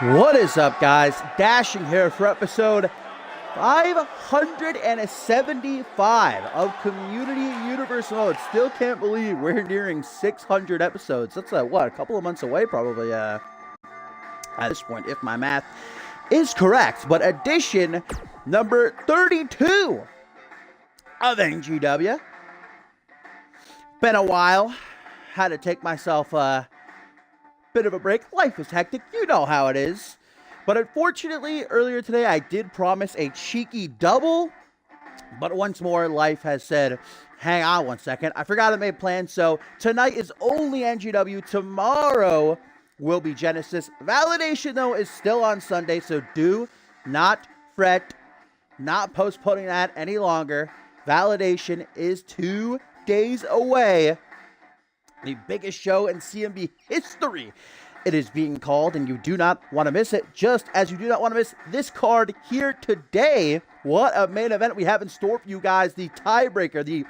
What is up, guys? Dashing here for episode 575 of Community Universe Mode. Still can't believe we're nearing 600 episodes. That's a couple of months away probably at this point, if my math is correct. But edition number 32 of NGW. Been a while. Had to take myself bit of a break. Life is hectic. You know how it is. But unfortunately, earlier today, I did promise a cheeky double. But once more, life has said, hang on one second. I forgot I made plans. So tonight is only NGW. Tomorrow will be Genesis. Validation, though, is still on Sunday. So do not fret. Not postponing that any longer. Validation is 2 days away. The biggest show in CMV history, it is being called, and you do not want to miss it, just as you do not want to miss this card here today. What a main event we have in store for you guys. The tiebreaker, the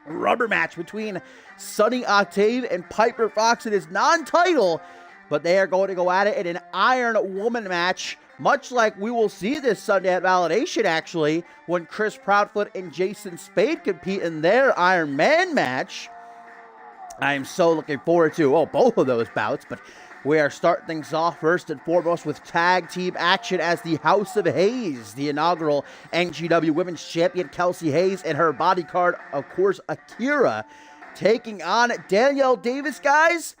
rubber match between Sunny Octave and Piper Fox. It is non-title, but they are going to go at it in an Iron Woman match, much like we will see this Sunday at Validation, actually, when Chris Proudfoot and Jason Spade compete in their Iron Man match. I am so looking forward to, both of those bouts, but we are starting things off first and foremost with tag team action as the House of Hayes, the inaugural NGW Women's Champion Kelsey Hayes and her bodyguard, of course, Akira, taking on Danielle Davis, guys,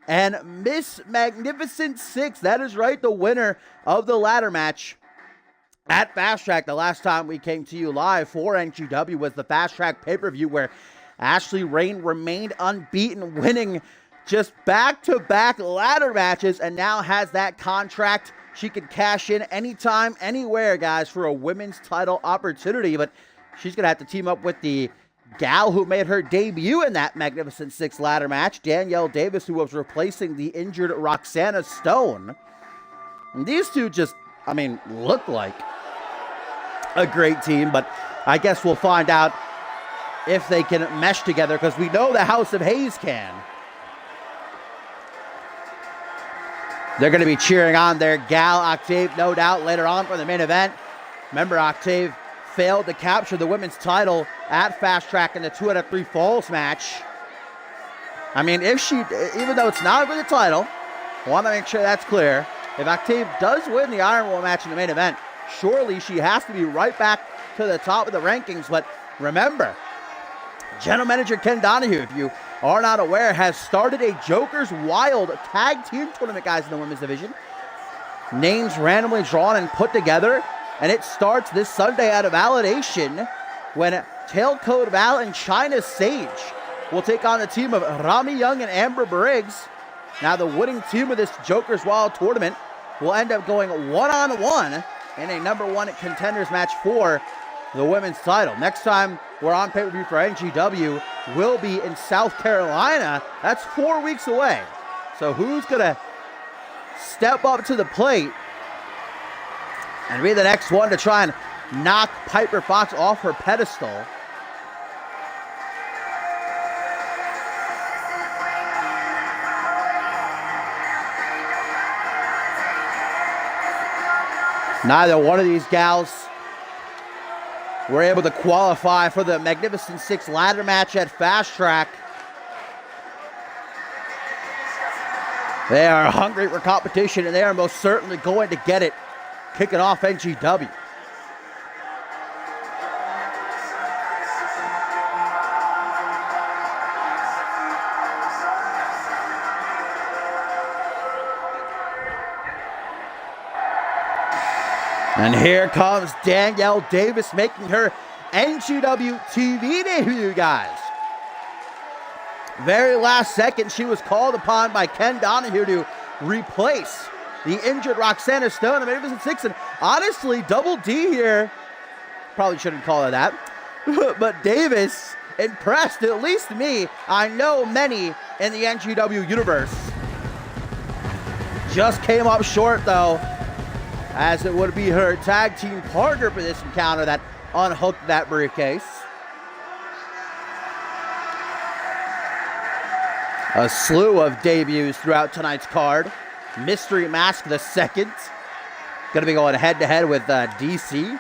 and Miss Magnificent 6. That is right, the winner of the ladder match at Fast Track. The last time we came to you live for NGW was the Fast Track pay-per-view where Ashley Rain remained unbeaten, winning just back-to-back ladder matches, and now has that contract. She can cash in anytime, anywhere, guys, for a women's title opportunity. But she's going to have to team up with the gal who made her debut in that Magnificent 6 ladder match, Danielle Davis, who was replacing the injured Roxana Stone. And these two just, look like a great team, but I guess we'll find out if they can mesh together, because we know the House of Hayes can. They're going to be cheering on their gal, Octave, no doubt, later on for the main event. Remember, Octave failed to capture the women's title at Fast Track in the 2 out of 3 falls match. If she, even though it's not for the title, I want to make sure that's clear. If Octave does win the Iron Woman match in the main event, surely she has to be right back to the top of the rankings. But remember, General Manager Ken Donahue, if you are not aware, has started a Joker's Wild tag team tournament, guys, in the women's division. Names randomly drawn and put together, and it starts this Sunday at a Validation when Tailcode Val and China Sage will take on the team of Rami Young and Amber Briggs. Now, the winning team of this Joker's Wild tournament will end up going one-on-one in a number 1 contenders match for the women's title. Next time we're on pay-per-view for NGW will be in South Carolina. That's 4 weeks away. So who's going to step up to the plate and be the next one to try and knock Piper Fox off her pedestal? Neither one of these gals were able to qualify for the Magnificent 6 ladder match at Fast Track. They are hungry for competition, and they are most certainly going to get it, kicking off NGW. And here comes Danielle Davis making her NGW TV debut, guys. Very last second, she was called upon by Ken Donahue to replace the injured Roxana Stone, the Magnificent Six, and honestly, Double D here, probably shouldn't call her that, but Davis impressed at least me. I know many in the NGW universe. Just came up short though, as it would be her tag team partner for this encounter that unhooked that briefcase. A slew of debuts throughout tonight's card. Mystery Mask the second, gonna be going head to head with DC.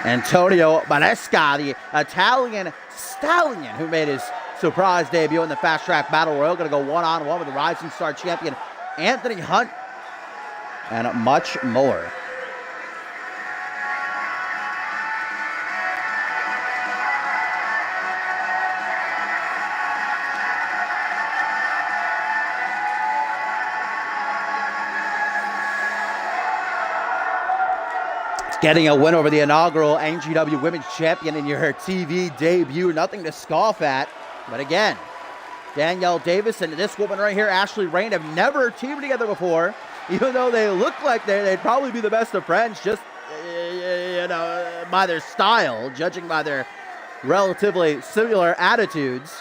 Antonio Maresca, the Italian stallion who made his surprise debut in the Fast Track Battle Royal, gonna go one-on-one with the Rising Star champion Anthony Hunt, and much more. Getting a win over the inaugural NGW Women's Champion in your TV debut, nothing to scoff at. But again, Danielle Davis and this woman right here, Ashley Rain, have never teamed together before. Even though they look like they'd probably be the best of friends, just by their style, judging by their relatively similar attitudes.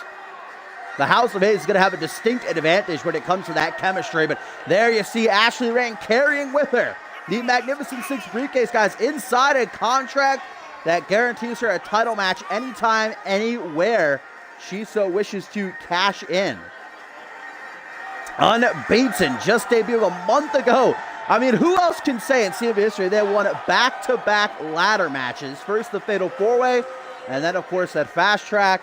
The House of Hayes is going to have a distinct advantage when it comes to that chemistry. But there you see Ashley Rain carrying with her the Magnificent Six briefcase, guys, inside a contract that guarantees her a title match anytime, anywhere she so wishes to cash in. Unbeaten, just debuted a month ago. I mean, who else can say in CMV history they won back-to-back ladder matches? First the Fatal 4-Way, and then, of course, that Fast Track.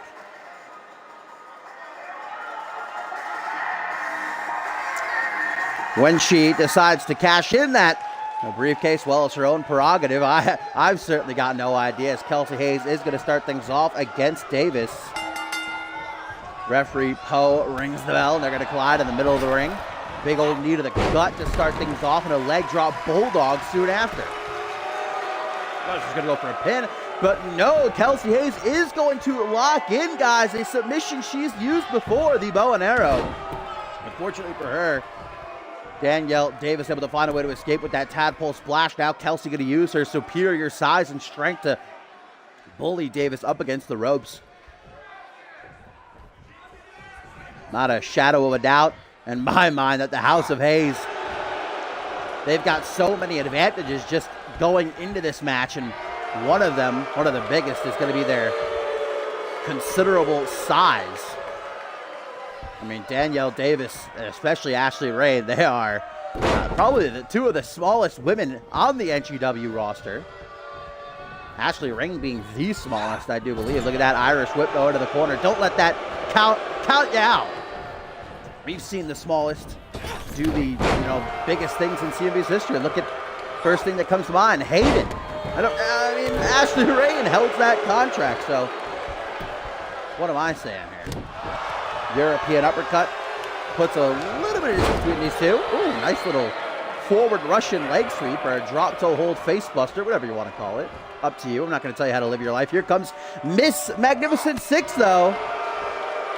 When she decides to cash in that briefcase, well, it's her own prerogative. I've certainly got no idea, as Kelsey Hayes is going to start things off against Davis. Referee Poe rings the bell, and they're going to collide in the middle of the ring. Big old knee to the gut to start things off, and a leg drop bulldog soon after. Well, she's going to go for a pin, but no, Kelsey Hayes is going to lock in, guys, a submission she's used before, the bow and arrow. Unfortunately for her, Danielle Davis able to find a way to escape with that tadpole splash. Now Kelsey going to use her superior size and strength to bully Davis up against the ropes. Not a shadow of a doubt in my mind that the House of Hayes, they've got so many advantages just going into this match, and one of them, one of the biggest, is going to be their considerable size. I mean, Danielle Davis, and especially Ashley Rain, they are probably the two of the smallest women on the NGW roster. Ashley Rain being the smallest, I do believe. Look at that Irish whip go into the corner. Don't let that count you out. We've seen the smallest do the biggest things in CMV's history. Look at first thing that comes to mind, Hayden. I mean, Ashley Rain held that contract, so what am I saying here? European uppercut puts a little bit of distance between these two. Ooh, nice little forward Russian leg sweep, or a drop toe hold face buster, whatever you want to call it. Up to you. I'm not going to tell you how to live your life. Here comes Miss Magnificent Six, though.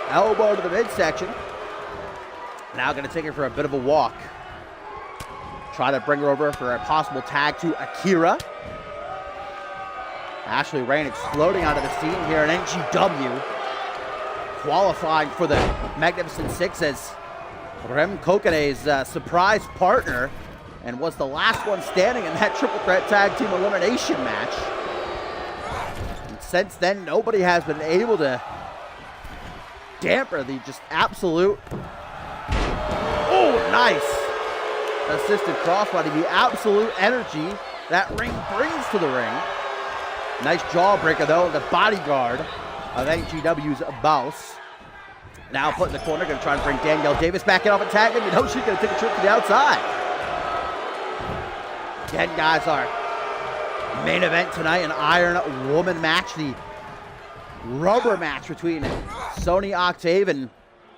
Elbow to the midsection. Now going to take her for a bit of a walk. Try to bring her over for a possible tag to Akira. Ashley Rain exploding onto the scene here in NGW. Qualifying for the Magnificent Six as Rem Kokane's surprise partner, and was the last one standing in that triple threat tag team elimination match. And since then, nobody has been able to damper the just absolute, oh, nice assisted crossbody, the absolute energy that Ring brings to the ring. Nice jawbreaker though, the bodyguard of NGW's boss. Now put in the corner, going to try and bring Danielle Davis back in off a tag. And she's going to take a trip to the outside. Again, guys, our main event tonight, an Iron Woman match. The rubber match between Sony Octave and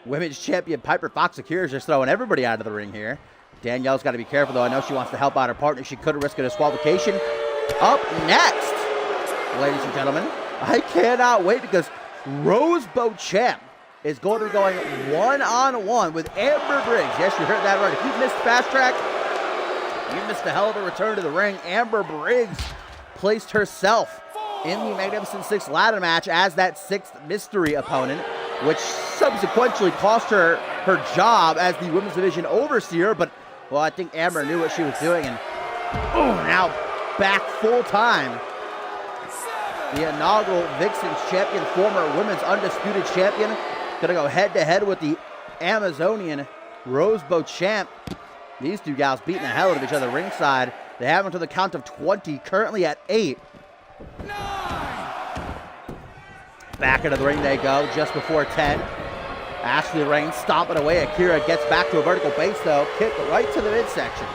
Women's Champion Piper Fox. Akira's just throwing everybody out of the ring here. Danielle's got to be careful, though. I know she wants to help out her partner. She could risk a disqualification. Up next, ladies and gentlemen, I cannot wait, because Rose Beauchamp is going to be going one-on-one with Amber Briggs. Yes, you heard that right. If you missed Fast Track, you missed a hell of a return to the ring. Amber Briggs placed herself in the Magnificent Six ladder match as that sixth mystery opponent, which subsequently cost her her job as the women's division overseer. But, well, I think Amber knew what she was doing, and now back full-time. The inaugural Vixens champion, former women's undisputed champion, gonna go head-to-head with the Amazonian Rosebud champ. These two gals beating the hell out of each other ringside. They have them to the count of 20, currently at 8. 9. Back into the ring they go, just before 10. Ashley Rain stomping away. Akira gets back to a vertical base, though. Kick right to the midsection.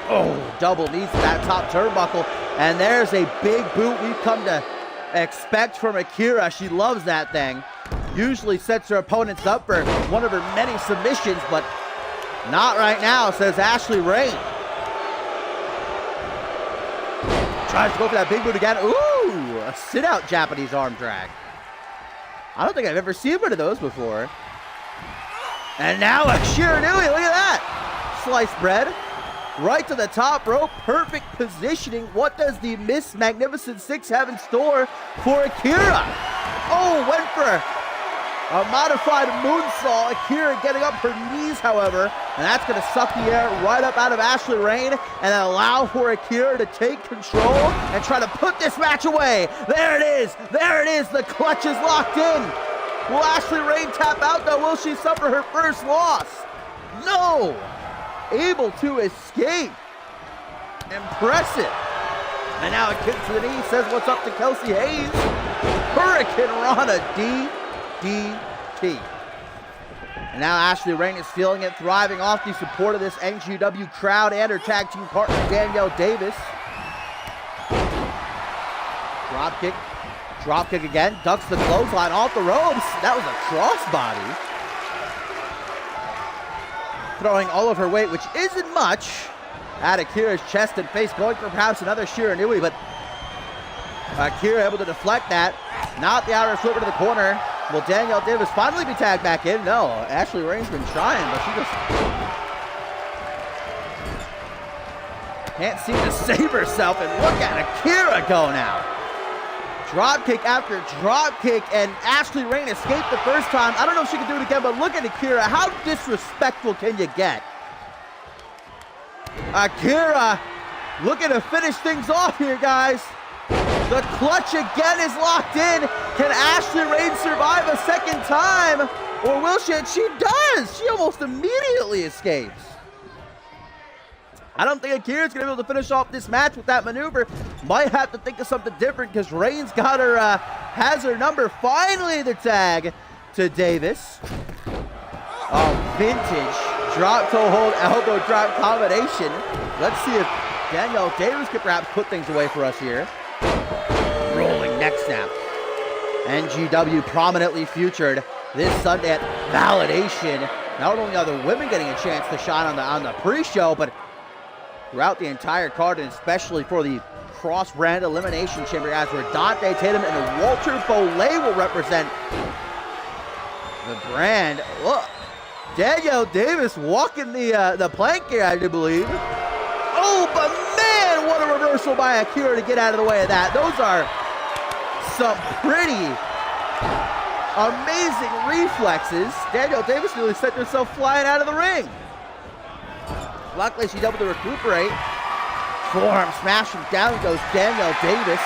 Oh, double knees to that top turnbuckle. And there's a big boot we've come to expect from Akira. She loves that thing. Usually sets her opponents up for one of her many submissions, but not right now, says Ashley Rain. Tries to go for that big boot again. Ooh, a sit-out Japanese arm drag. I don't think I've ever seen one of those before. And now a Shiranui, look at that. Sliced bread. Right to the top rope, perfect positioning. What does the Miss Magnificent Six have in store for Akira? Oh, went for a modified moonsault. Akira getting up her knees, however, and that's going to suck the air right up out of Ashley Rain and allow for Akira to take control and try to put this match away. There it is. There it is. The clutch is locked in. Will Ashley Rain tap out, though? Will she suffer her first loss? No. Able to escape. Impressive. And now a kick to the knee says what's up to Kelsey Hayes. Hurricane Rana DDT. And now Ashley Rain is feeling it, thriving off the support of this NGW crowd and her tag team partner Danielle Davis. Drop kick again, ducks the clothesline off the ropes. That was a crossbody. Throwing all of her weight, which isn't much, at Akira's chest and face, going for perhaps another Shiranui, but Akira able to deflect that. Not the Irish whip to the corner. Will Danielle Davis finally be tagged back in? No, Ashley Rain's been trying, but she just can't seem to save herself. And look at Akira go now. Drop kick after drop kick, and Ashley Rain escaped the first time. I don't know if she can do it again, but look at Akira. How disrespectful can you get? Akira looking to finish things off here, guys. The clutch again is locked in. Can Ashley Rain survive a second time? Or will she? She does. She almost immediately escapes. I don't think Akira's going to be able to finish off this match with that maneuver. Might have to think of something different because Rain's got her, has her number. Finally the tag to Davis. A vintage drop toe hold elbow drop combination. Let's see if Danielle Davis could perhaps put things away for us here. Rolling neck snap. NGW prominently featured this Sunday at Validation. Not only are the women getting a chance to shine on the pre-show, but throughout the entire card, and especially for the cross-brand elimination chamber, as where Dante Tatum and Walter Bolay will represent the brand. Look, Danielle Davis walking the plank here, I do believe. Oh, but man, what a reversal by Akira to get out of the way of that. Those are some pretty amazing reflexes. Danielle Davis nearly sent herself flying out of the ring. Luckily, she's able to recuperate. Forearm smash, and down goes Danielle Davis.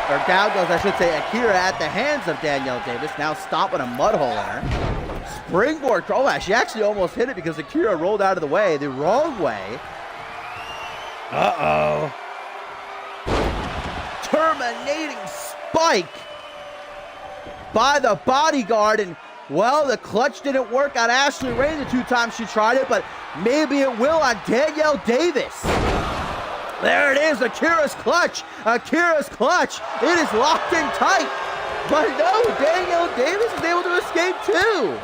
Or down goes, I should say, Akira at the hands of Danielle Davis. Now stomping a mud hole in her. Springboard, oh, she actually almost hit it because Akira rolled out of the way, the wrong way. Uh-oh. Terminating spike by the bodyguard, and well, the clutch didn't work on Ashley Rain the two times she tried it, but maybe it will on Danielle Davis. There it is, Akira's clutch. Akira's clutch. It is locked in tight. But no, Danielle Davis is able to escape too.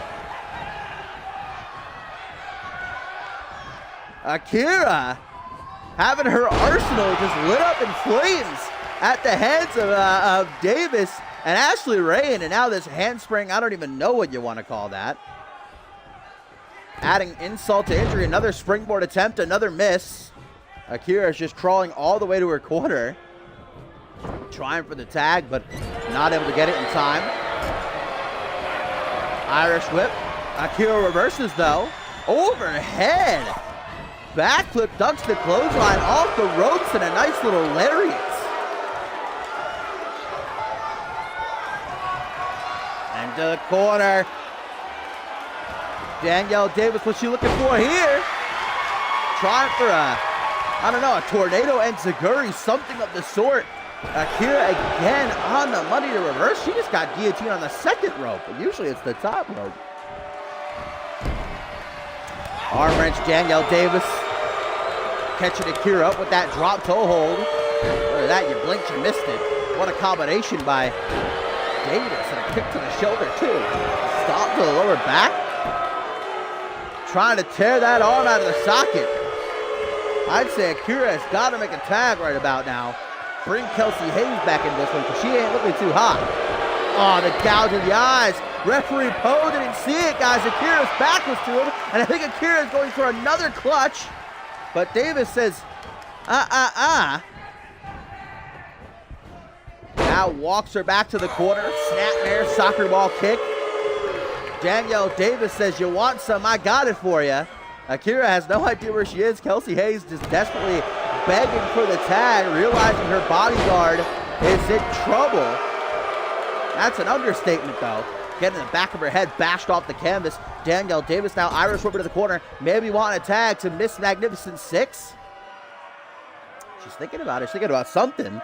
Akira having her arsenal just lit up in flames at the hands of Davis. And Ashley Rain, and now this handspring, I don't even know what you want to call that. Adding insult to injury, another springboard attempt, another miss. Akira is just crawling all the way to her corner. Trying for the tag, but not able to get it in time. Irish whip. Akira reverses, though. Overhead. Backflip, ducks the clothesline off the ropes, and a nice little lariat. Into the corner. Danielle Davis, what's she looking for here? Trying for a tornado enziguri, something of the sort. Akira again on the money to reverse. She just got guillotined on the second rope, but usually it's the top rope. Arm wrench, Danielle Davis. Catching Akira up with that drop toe hold. Look at that, you blinked, you missed it. What a combination by Davis, and a kick to the shoulder too. Stop to the lower back. Trying to tear that arm out of the socket. I'd say Akira has got to make a tag right about now. Bring Kelsey Hayes back in this one because she ain't looking too hot. Oh, the gouge in the eyes. Referee Poe didn't see it, guys. Akira's back was to him, and I think Akira is going for another clutch. But Davis says, Now walks her back to the corner. Snapmare, soccer ball kick. Danielle Davis says, you want some? I got it for you. Akira has no idea where she is. Kelsey Hayes just desperately begging for the tag, realizing her bodyguard is in trouble. That's an understatement, though. Getting the back of her head bashed off the canvas. Danielle Davis now Irish whip to the corner. Maybe want a tag to Miss Magnificent 6. She's thinking about it. She's thinking about something.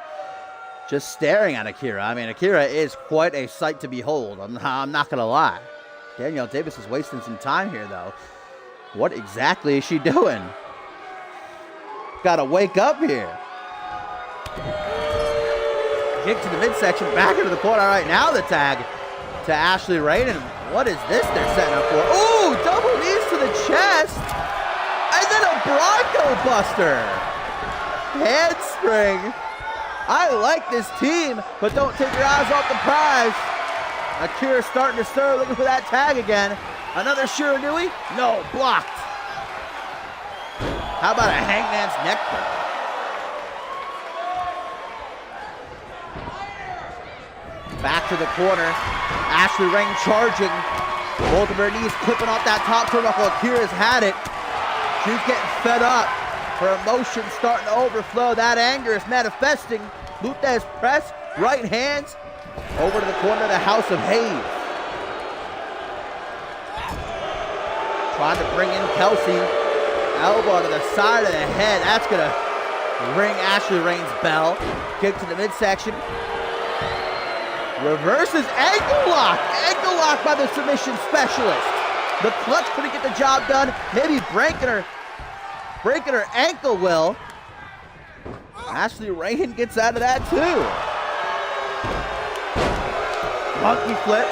Just staring at Akira. I mean, Akira is quite a sight to behold. I'm not going to lie. Danielle Davis is wasting some time here, though. What exactly is she doing? Gotta wake up here. Kick to the midsection, back into the corner. All right, now the tag to Ashley Rain. And what is this they're setting up for? Ooh, double knees to the chest. And then a Bronco Buster. Handspring. I like this team, but don't take your eyes off the prize. Akira starting to stir, looking for that tag again. Another Shiranui? No, blocked. How about a hangman's neck breaker? Back to the corner. Ashley Rain charging. Both of her knees clipping off that top turnbuckle. Akira's had it. She's getting fed up. Her emotions starting to overflow. That anger is manifesting. Lutez press. Right hands. Over to the corner of the House of Hayes. Trying to bring in Kelsey. Elbow to the side of the head. That's going to ring Ashley Rain's bell. Kick to the midsection. Reverses ankle lock. Ankle lock by the submission specialist. The clutch couldn't get the job done. Maybe breaking her ankle will. Ashley Rain gets out of that too. Monkey flip.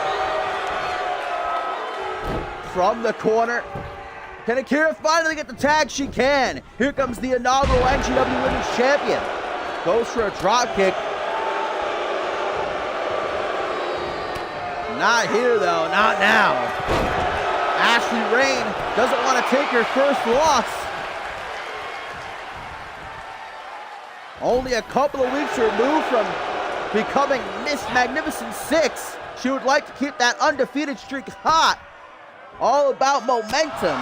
From the corner. Can Akira finally get the tag? She can. Here comes the inaugural NGW Women's Champion. Goes for a drop kick. Not here though, not now. Ashley Rain doesn't want to take her first loss. Only a couple of weeks removed from becoming Miss Magnificent 6. She would like to keep that undefeated streak hot. All about momentum.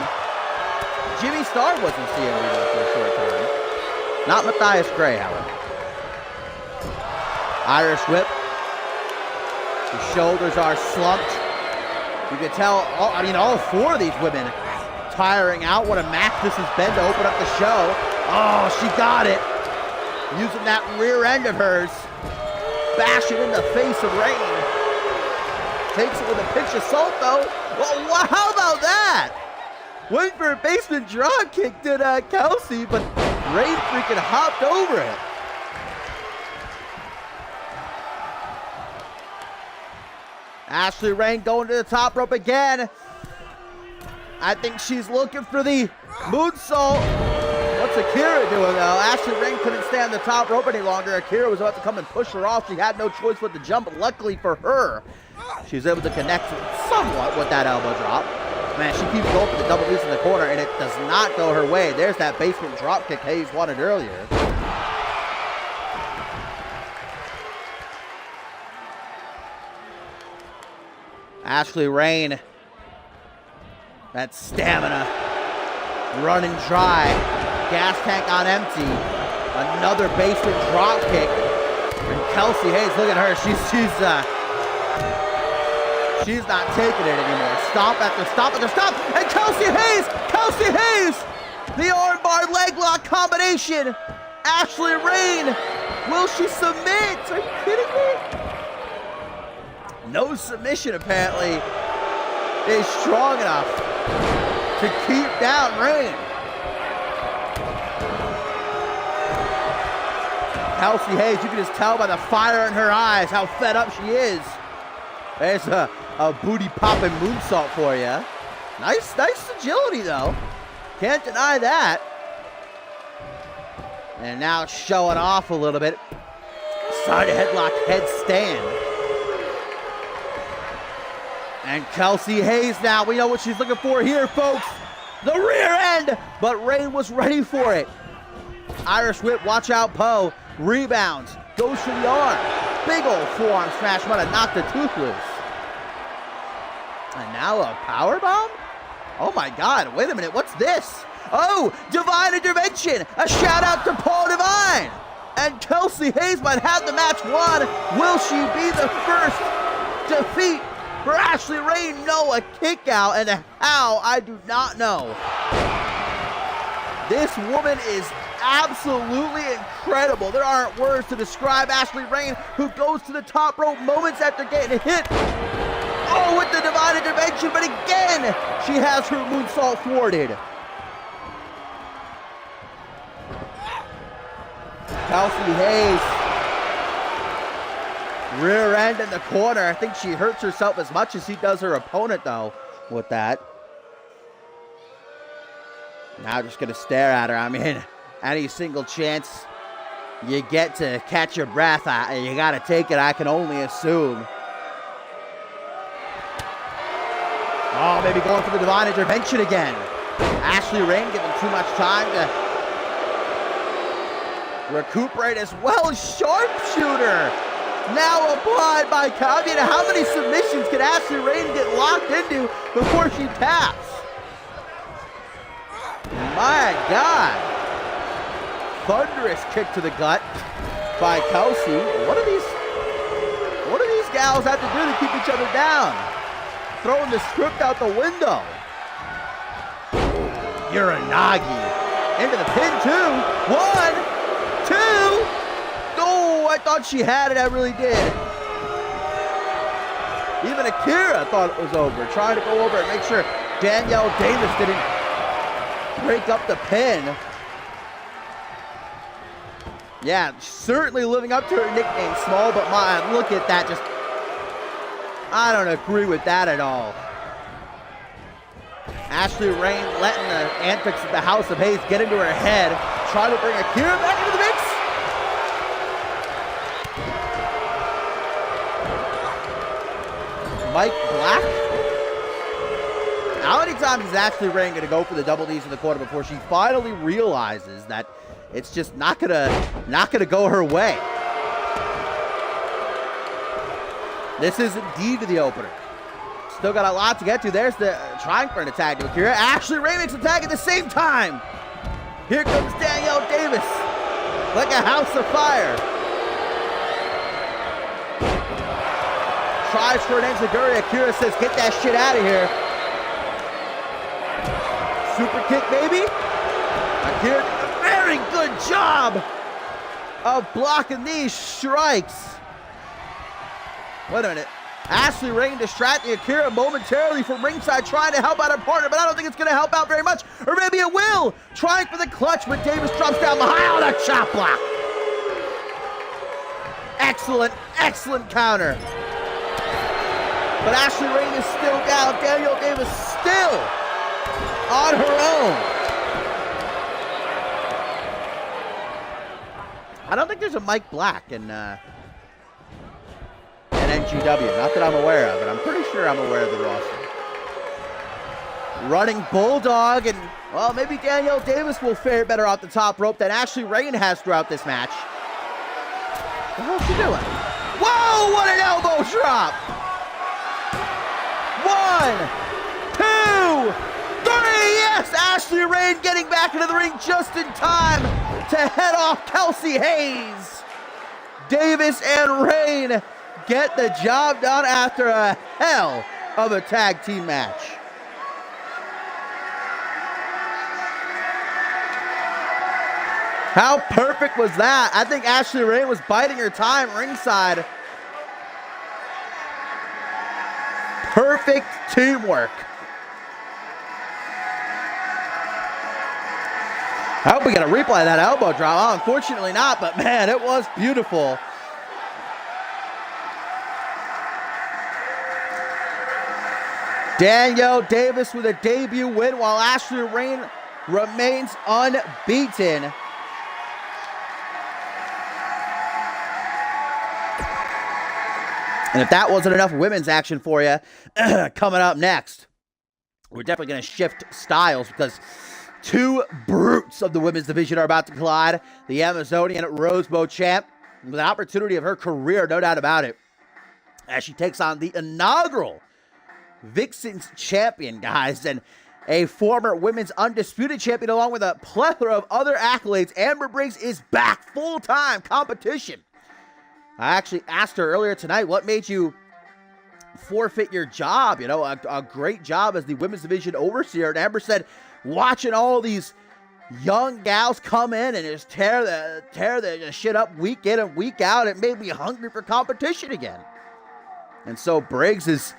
Jimmy Starr wasn't CMV for a short time. Not Matthias Gray, however. Irish whip. The shoulders are slumped. You can tell, all four of these women tiring out. What a match this has been to open up the show. Oh, she got it. Using that rear end of hers. Bash it in the face of Rain. Takes it with a pinch of salt, though. Well, how about that? Went for a basement drop kick to Kelsey, but Rain freaking hopped over it. Ashley Rain going to the top rope again. I think she's looking for the moonsault. What's Akira doing, though? Ashley Rain couldn't stay on the top rope any longer. Akira was about to come and push her off. She had no choice but to jump, but luckily for her, she was able to connect somewhat with that elbow drop. Man, she keeps going for the double knees in the corner, and it does not go her way. There's that basement drop kick Hayes wanted earlier. Ashley Rain, that stamina running dry. Gas tank on empty. Another basement drop kick. And Kelsey Hayes, look at her. She's not taking it anymore. Stomp after stomp after stomp. And Kelsey Hayes, the armbar leg lock combination. Ashley Rain, will she submit? Are you kidding me? No submission apparently is strong enough to keep down Rain. Kelsey Hayes, you can just tell by the fire in her eyes how fed up she is. There's a booty popping moonsault for you. Nice agility though. Can't deny that. And now showing off a little bit. Side headlock headstand. And Kelsey Hayes now, we know what she's looking for here, folks. The rear end, but Rain was ready for it. Irish whip, watch out, Poe. Rebounds, goes for the arm. Big old forearm smash, might have knocked the tooth loose. And now a power bomb? Oh my God, wait a minute, what's this? Oh, divine intervention. A shout out to Paul Divine. And Kelsey Hayes might have the match won. Will she be the first defeat for Ashley Rain? No, a kick out, and how, I do not know. This woman is absolutely incredible. There aren't words to describe Ashley Rain, who goes to the top rope moments after getting hit. Oh, with the divine intervention, but again, she has her moonsault thwarted. Kelsey Hayes. Rear end in the corner. I think she hurts herself as much as he does her opponent, though, with that. Now just going to stare at her. I mean, any single chance you get to catch your breath, you got to take it, I can only assume. Oh, maybe going for the divine intervention again. Ashley Rain giving too much time to recuperate as well. Sharpshooter now applied by Kavi. How many submissions can Ashley Rain get locked into before she taps? My God. Thunderous kick to the gut by Kelsey. What do these gals have to do to keep each other down? Throwing the script out the window. Uranagi into the pin, 2, 1, 2. Oh, I thought she had it. I really did. Even Akira thought it was over. Trying to go over and make sure Danielle Davis didn't break up the pin. Yeah, certainly living up to her nickname, Small But Mild. Look at that. Just, I don't agree with that at all. Ashley Rain letting the antics of the House of Hayes get into her head. Trying to bring Akira back into the mix. Mike Black. How many times is Ashley Rain going to go for the double knees in the corner before she finally realizes that it's just not gonna go her way? This is indeed the opener. Still got a lot to get to. There's the trying for an attack to Akira. Ashley Rain makes an attack at the same time. Here comes Danielle Davis, like a house of fire. Tries for an enziguri. Akira says, "Get that shit out of here." Super kick, baby. Akira did a very good job of blocking these strikes. Wait a minute. Ashley Rain distracting Akira momentarily from ringside, trying to help out her partner, but I don't think it's going to help out very much. Or maybe it will. Trying for the clutch, but Davis drops down behind. Oh, the chop block. Excellent, excellent counter. But Ashley Rain is still down. Danielle Davis still on her own. I don't think there's a Mike Black in NGW. Not that I'm aware of, but I'm pretty sure I'm aware of the roster. Running Bulldog, and, well, maybe Danielle Davis will fare better off the top rope than Ashley Rain has throughout this match. What the hell is she doing? Whoa, what an elbow drop! 1, 2, 3, yes! Ashley Rain getting back into the ring just in time to head off Kelsey Hayes. Davis and Rain get the job done after a hell of a tag team match. How perfect was that? I think Ashley Rain was biding her time ringside. Perfect teamwork. I hope we get a replay of that elbow drop. Oh, unfortunately not, but man, it was beautiful. Danielle Davis with a debut win while Ashley Rain remains unbeaten. And if that wasn't enough women's action for you, coming up next, we're definitely going to shift styles because two brutes of the women's division are about to collide. The Amazonian Rosebud champ with an opportunity of her career, no doubt about it, as she takes on the inaugural Vixens champion, guys, and a former women's undisputed champion along with a plethora of other accolades. Amber Briggs is back, full-time competition. I actually asked her earlier tonight, what made you forfeit your job? You know, a great job as the women's division overseer. And Amber said, watching all these young gals come in and just tear the shit up week in and week out, it made me hungry for competition again. And so Briggs is,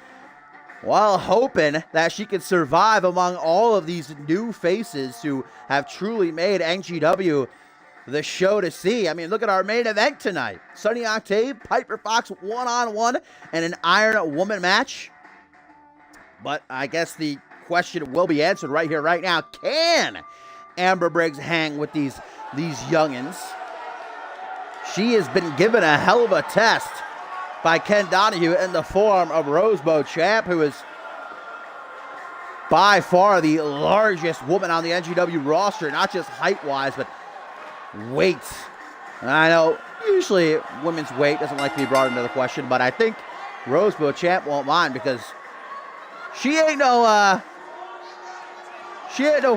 well, hoping that she can survive among all of these new faces who have truly made NGW the show to see. I mean, look at our main event tonight. Sunny Octave, Piper Fox, one-on-one, and an Iron Woman match. But I guess the question will be answered right here, right now. Can Amber Briggs hang with these youngins? She has been given a hell of a test by Ken Donahue in the form of Rosebud Champ, who is by far the largest woman on the NGW roster, not just height-wise, but weight. And I know usually women's weight doesn't like to be brought into the question, but I think Rosebud Champ won't mind because she ain't no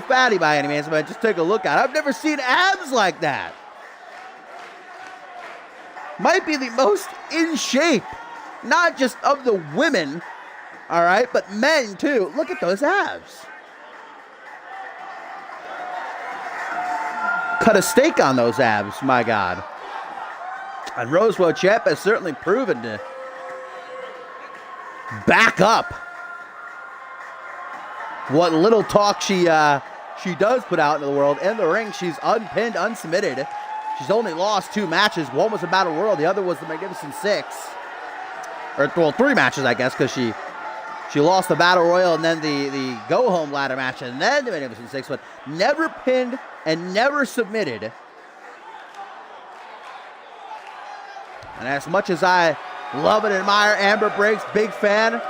fatty by any means. But just take a look at it. I've never seen abs like that. Might be the most in shape, not just of the women, all right, but men too. Look at those abs. Cut a steak on those abs, my God. And Rosebud Champ has certainly proven to back up what little talk she does put out into the world. In the ring, she's unpinned, unsubmitted. She's only lost 2 matches. One was the Battle Royal. The other was the Magnificent Six. Or, well, 3 matches, I guess, because she lost the Battle Royal and then the go-home ladder match and then the Magnificent Six, but never pinned and never submitted. And as much as I love and admire Amber Briggs, big fan,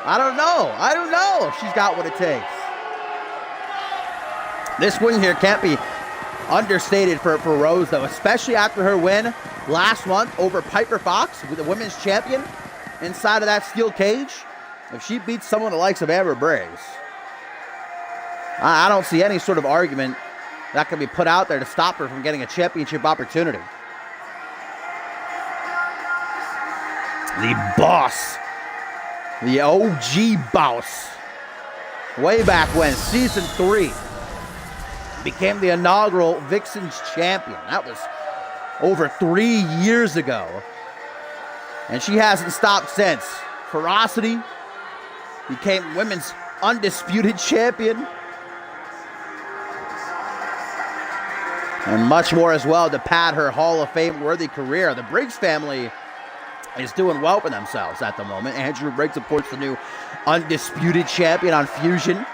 I don't know if she's got what it takes. This win here can't be understated for Rose, though, especially after her win last month over Piper Fox with the women's champion inside of that steel cage. If she beats someone the likes of Amber Briggs, I don't see any sort of argument that can be put out there to stop her from getting a championship opportunity. The boss, the OG boss, way back when, season 3, became the inaugural Vixens champion. That was over 3 years ago. And she hasn't stopped since. Ferocity became women's undisputed champion. And much more as well to pad her Hall of Fame worthy career. The Briggs family is doing well for themselves at the moment. Andrew Briggs, of course, the new undisputed champion on Fusion.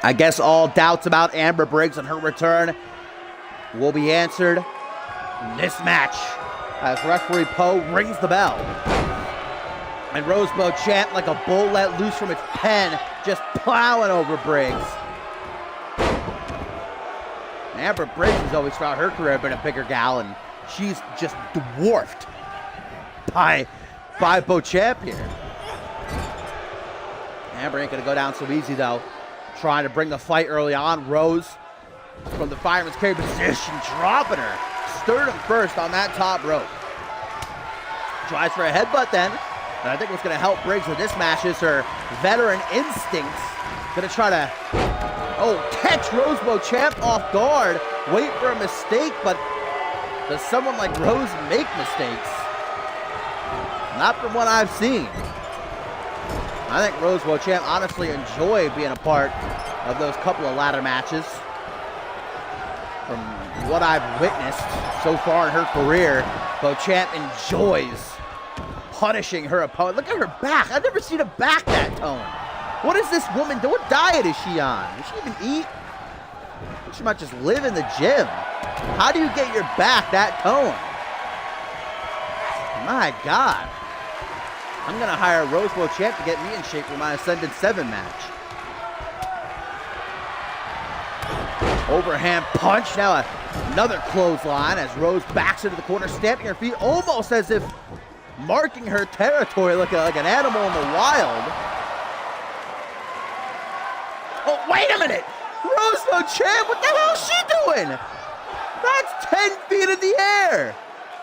I guess all doubts about Amber Briggs and her return will be answered in this match as referee Poe rings the bell. And Rose Beauchamp, like a bull let loose from its pen, just plowing over Briggs. Amber Briggs has always throughout her career been a bigger gal, and she's just dwarfed by Beauchamp here. Amber ain't gonna go down so easy though. Trying to bring the fight early on. Rose from the fireman's carry position, dropping her sternum first on that top rope. Tries for a headbutt then. And I think what's going to help Briggs in this match is her veteran instincts. Going to try to, catch Rose Beauchamp off guard. Wait for a mistake, but does someone like Rose make mistakes? Not from what I've seen. I think Rose Beauchamp honestly enjoyed being a part of those couple of ladder matches. From what I've witnessed so far in her career, Beauchamp enjoys punishing her opponent. Look at her back. I've never seen a back that tone. What is this woman doing? What diet is she on? Does she even eat? She might just live in the gym. How do you get your back that tone? My God. I'm going to hire Rose Beauchamp to get me in shape for my Ascended 7 match. Overhand punch. Now another clothesline as Rose backs into the corner, stamping her feet almost as if marking her territory like an animal in the wild. Oh, wait a minute! Rose Beauchamp, what the hell is she doing? That's 10 feet in the air!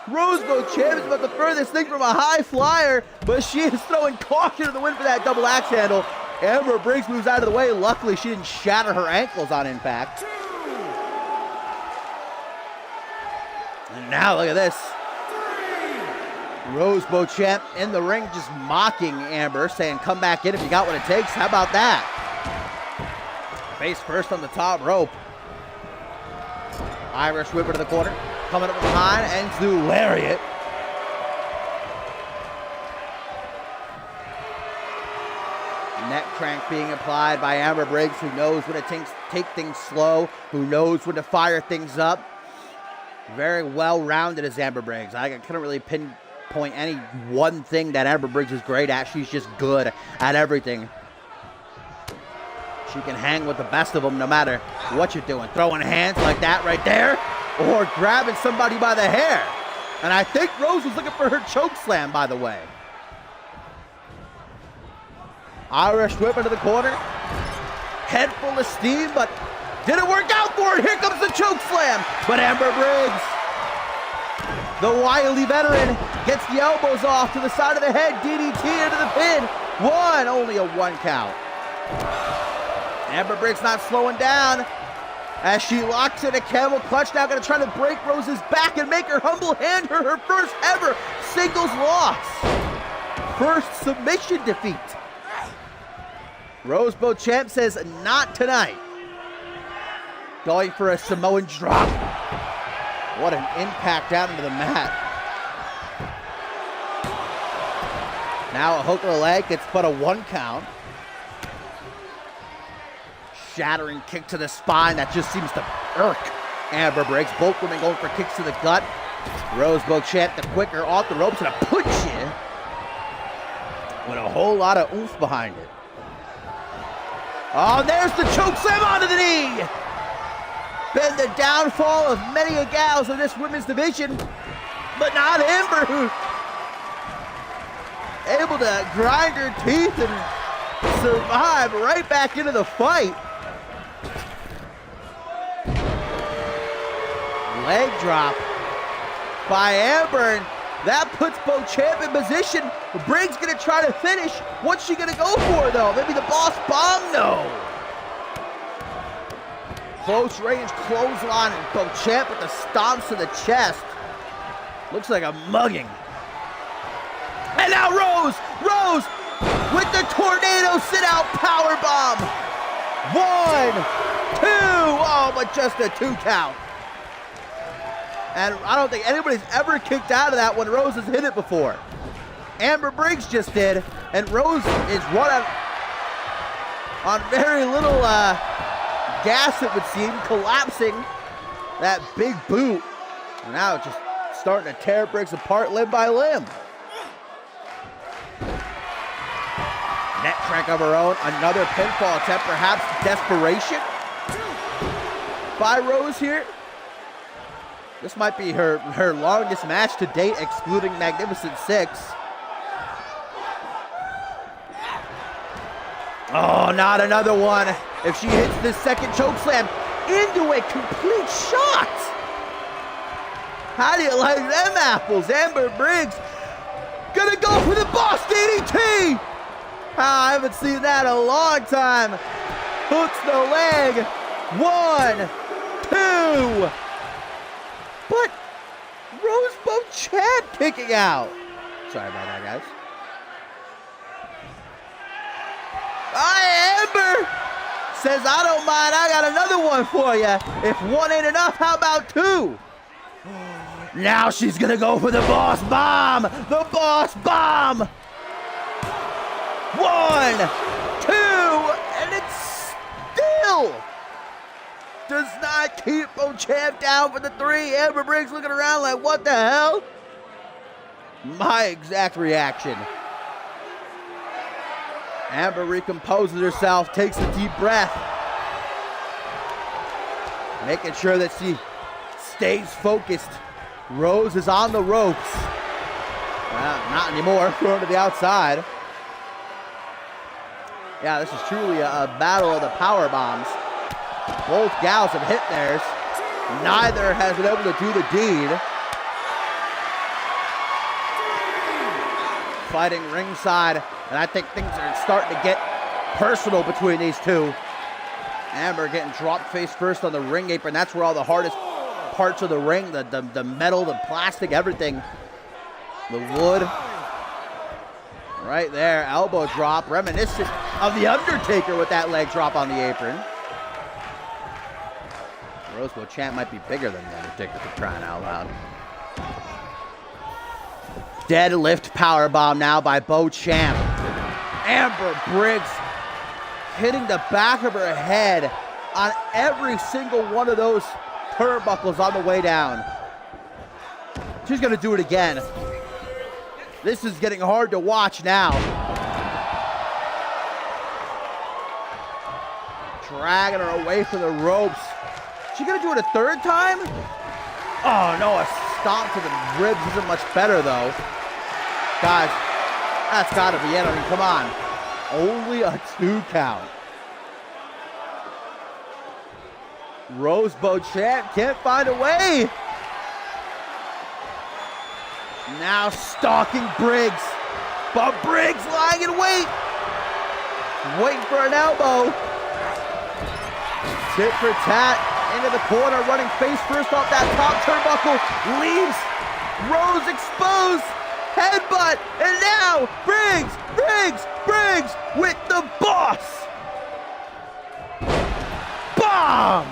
Rose Beauchamp is about the furthest thing from a high flyer, but she is throwing caution to the wind for that double axe handle. Amber Briggs moves out of the way. Luckily, she didn't shatter her ankles on impact. And now, look at this. Rose Beauchamp in the ring just mocking Amber, saying, come back in if you got what it takes. How about that? Face first on the top rope. Irish whipper to the corner. Coming up from behind, ends the lariat. Neck crank being applied by Amber Briggs, who knows when to take things slow, who knows when to fire things up. Very well-rounded as Amber Briggs. I couldn't really pinpoint any one thing that Amber Briggs is great at. She's just good at everything. She can hang with the best of them no matter what you're doing. Throwing hands like that right there, or grabbing somebody by the hair. And I think Rose was looking for her choke slam, by the way. Irish whip into the corner. Head full of steam, but didn't work out for her. Here comes the choke slam. But Amber Briggs, the wily veteran, gets the elbows off to the side of the head. DDT into the pin. Only a 1 count. Amber Briggs not slowing down as she locks in a camel clutch. Now going to try to break Rose's back and make her humble hand her first ever singles loss. First submission defeat. Rose Beauchamp says not tonight. Going for a Samoan drop. What an impact down into the mat. Now a hook of the leg gets but a 1 count. Shattering kick to the spine that just seems to irk Amber Briggs. Both women going for kicks to the gut. Rose Beauchamp, the quicker off the ropes, and a push in with a whole lot of oomph behind it. Oh, there's the choke slam onto the knee. Been the downfall of many a gals in this women's division, but not Amber, who able to grind her teeth and survive right back into the fight. Leg drop by Amber, and that puts Beauchamp in position. Briggs gonna try to finish. What's she gonna go for though? Maybe the boss bomb? No. Close range clothesline, and Beauchamp with the stomps to the chest. Looks like a mugging. And now Rose with the tornado sit out power bomb. 1, 2, oh, but just a 2 count. And I don't think anybody's ever kicked out of that when Rose has hit it before. Amber Briggs just did, and Rose is run on very little gas, it would seem, collapsing that big boot. And now it's just starting to tear Briggs apart limb by limb. Net crank of her own. Another pinfall attempt, perhaps desperation by Rose here. This might be her longest match to date, excluding Magnificent 6. Oh, not another one. If she hits this second chokeslam into a complete shot. How do you like them apples? Amber Briggs gonna go for the boss DDT. I haven't seen that in a long time. Hooks the leg. 1, 2. But Rosebud Chad kicking out. Sorry about that, guys. Amber says, I don't mind. I got another one for you. If one ain't enough, how about 2? Now she's going to go for the boss bomb. The boss bomb. 1, 2. And it still does not keep Beauchamp down for the 3. Amber Briggs looking around like, what the hell? My exact reaction. Amber recomposes herself, takes a deep breath, making sure that she stays focused. Rose is on the ropes. Not anymore, thrown to the outside. Yeah, this is truly a battle of the power bombs. Both gals have hit theirs. Neither has been able to do the deed. Fighting ringside, and I think things are starting to get personal between these two. Amber getting dropped face first on the ring apron. That's where all the hardest parts of the ring, the metal, the plastic, everything. The wood. Right there, elbow drop, reminiscent of The Undertaker with that leg drop on the apron. Rose Beauchamp might be bigger than The Undertaker for crying out loud. Deadlift powerbomb now by Beauchamp. Amber Briggs hitting the back of her head on every single one of those turnbuckles on the way down. She's going to do it again. This is getting hard to watch now. Dragging her away from the ropes. She going to do it a third time? Oh, no, a stomp to the ribs isn't much better, though. Guys, that's got to be it. I mean, come on. Only a 2 count. Rose Beauchamp can't find a way. Now stalking Briggs. But Briggs lying in wait. Waiting for an elbow. Tit for tat. Into the corner. Running face first off that top turnbuckle. Leaves. Rose exposed. Headbutt, and now Briggs with the boss bomb.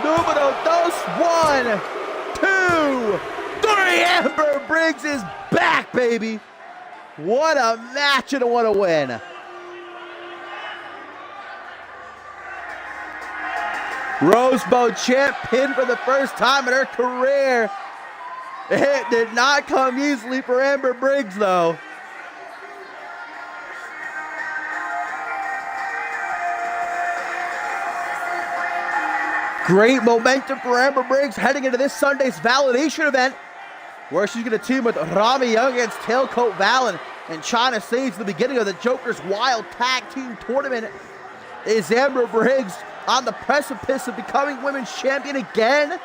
Numero 2, 1, 2, 3. Amber Briggs is back, baby. What a match and what a win. Rose Beauchamp pinned for the first time in her career. It did not come easily for Amber Briggs, though. Great momentum for Amber Briggs heading into this Sunday's validation event, where she's going to team with Rami Young against Tailcoat Val and China Sage. The beginning of the Joker's Wild Tag Team Tournament. Is Amber Briggs on the precipice of becoming women's champion again?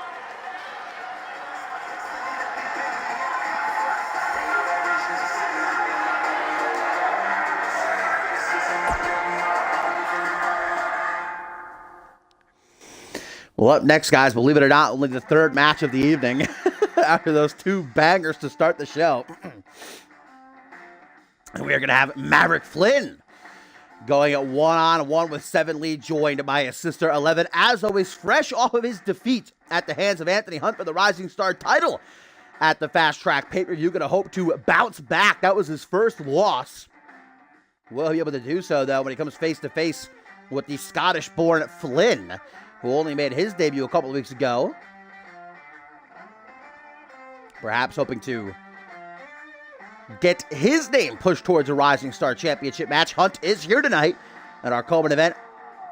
Well, up next, guys, believe it or not, only the 3rd match of the evening after those 2 bangers to start the show. And we are going to have Maverick Flynn going at 1-on-1 with 7 Lee, joined by his sister 11. As always, fresh off of his defeat at the hands of Anthony Hunt for the Rising Star title at the Fast Track pay-per-view. Going to hope to bounce back. That was his first loss. Will he be able to do so, though, when he comes face-to-face with the Scottish-born Flynn, who only made his debut a couple of weeks ago. Perhaps hoping to get his name pushed towards a Rising Star Championship match. Hunt is here tonight at our Coleman event.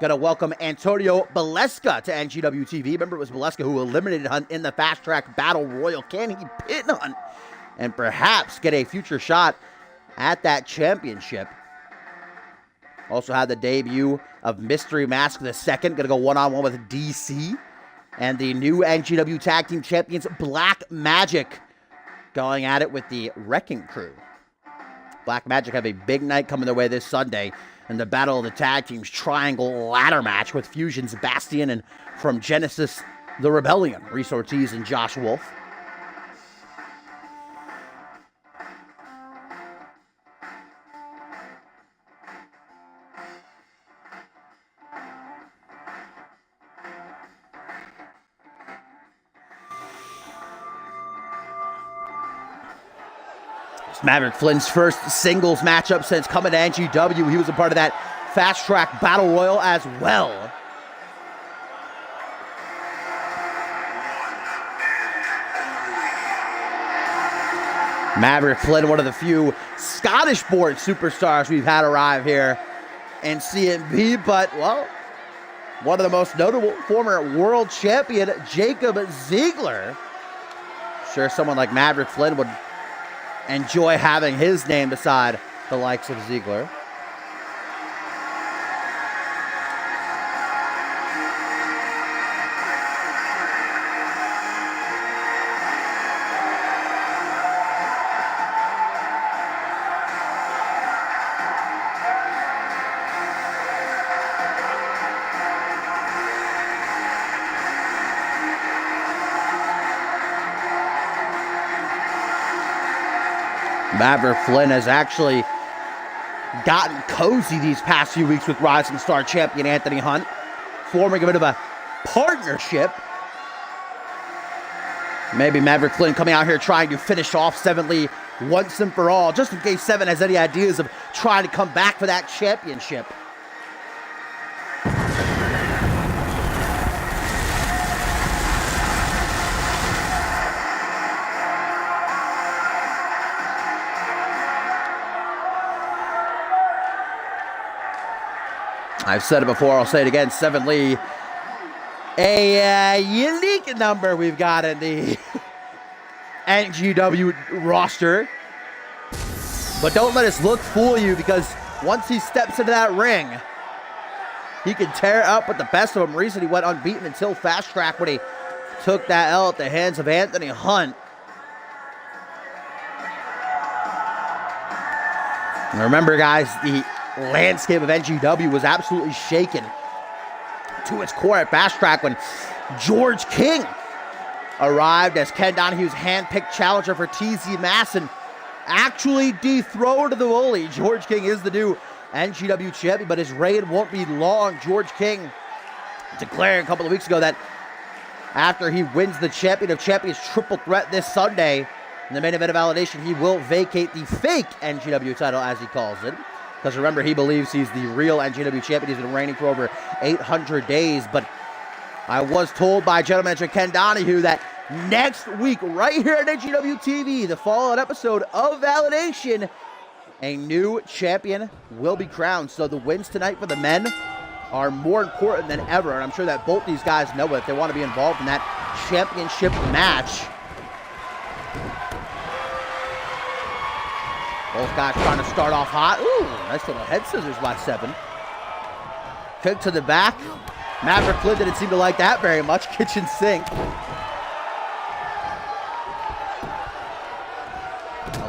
Going to welcome Antonio Beleska to NGW TV. Remember, it was Beleska who eliminated Hunt in the Fast Track Battle Royal. Can he pin Hunt and perhaps get a future shot at that championship? Also had the debut of Mystery Mask II. Going to go one-on-one with DC. And the new NGW Tag Team Champions, Black Magic, going at it with the Wrecking Crew. Black Magic have a big night coming their way this Sunday in the Battle of the Tag Teams Triangle Ladder Match with Fusion's Bastion and from Genesis, The Rebellion, Reese Ortiz and Josh Wolf. Maverick Flynn's first singles matchup since coming to NGW. He was a part of that Fast Track Battle Royal as well. Maverick Flynn, one of the few Scottish-born superstars we've had arrive here in CMV, but, well, one of the most notable, former world champion, Jacob Ziegler. Sure, someone like Maverick Flynn would enjoy having his name beside the likes of Ziegler. Maverick Flynn has actually gotten cozy these past few weeks with Rising Star champion Anthony Hunt, forming a bit of a partnership. Maybe Maverick Flynn coming out here trying to finish off Seven Lee once and for all, just in case Seven has any ideas of trying to come back for that championship. I've said it before, I'll say it again, Seven Lee, a unique number we've got in the NGW roster. But don't let his look fool you, because once he steps into that ring, he can tear up with the best of them. Recently, he went unbeaten until Fast Track when he took that L at the hands of Anthony Hunt. And remember, guys, the landscape of NGW was absolutely shaken to its core at Fast Track when George King arrived as Ken Donahue's hand-picked challenger for TZ Mass and actually dethroned the bully. George King is the new NGW champion, but his reign won't be long. George King declaring a couple of weeks ago that after he wins the Champion of Champions triple threat this Sunday in the main event of Validation, he will vacate the fake NGW title, as he calls it. Because remember, he believes he's the real NGW champion. He's been reigning for over 800 days. But I was told by general manager Ken Donahue that next week, right here at NGW TV, the follow-on episode of Validation, a new champion will be crowned. So the wins tonight for the men are more important than ever. And I'm sure that both these guys know it. They want to be involved in that championship match. Both guys trying to start off hot. Ooh, nice little head scissors by Seven. Kick to the back. Maverick Flynn didn't seem to like that very much. Kitchen sink.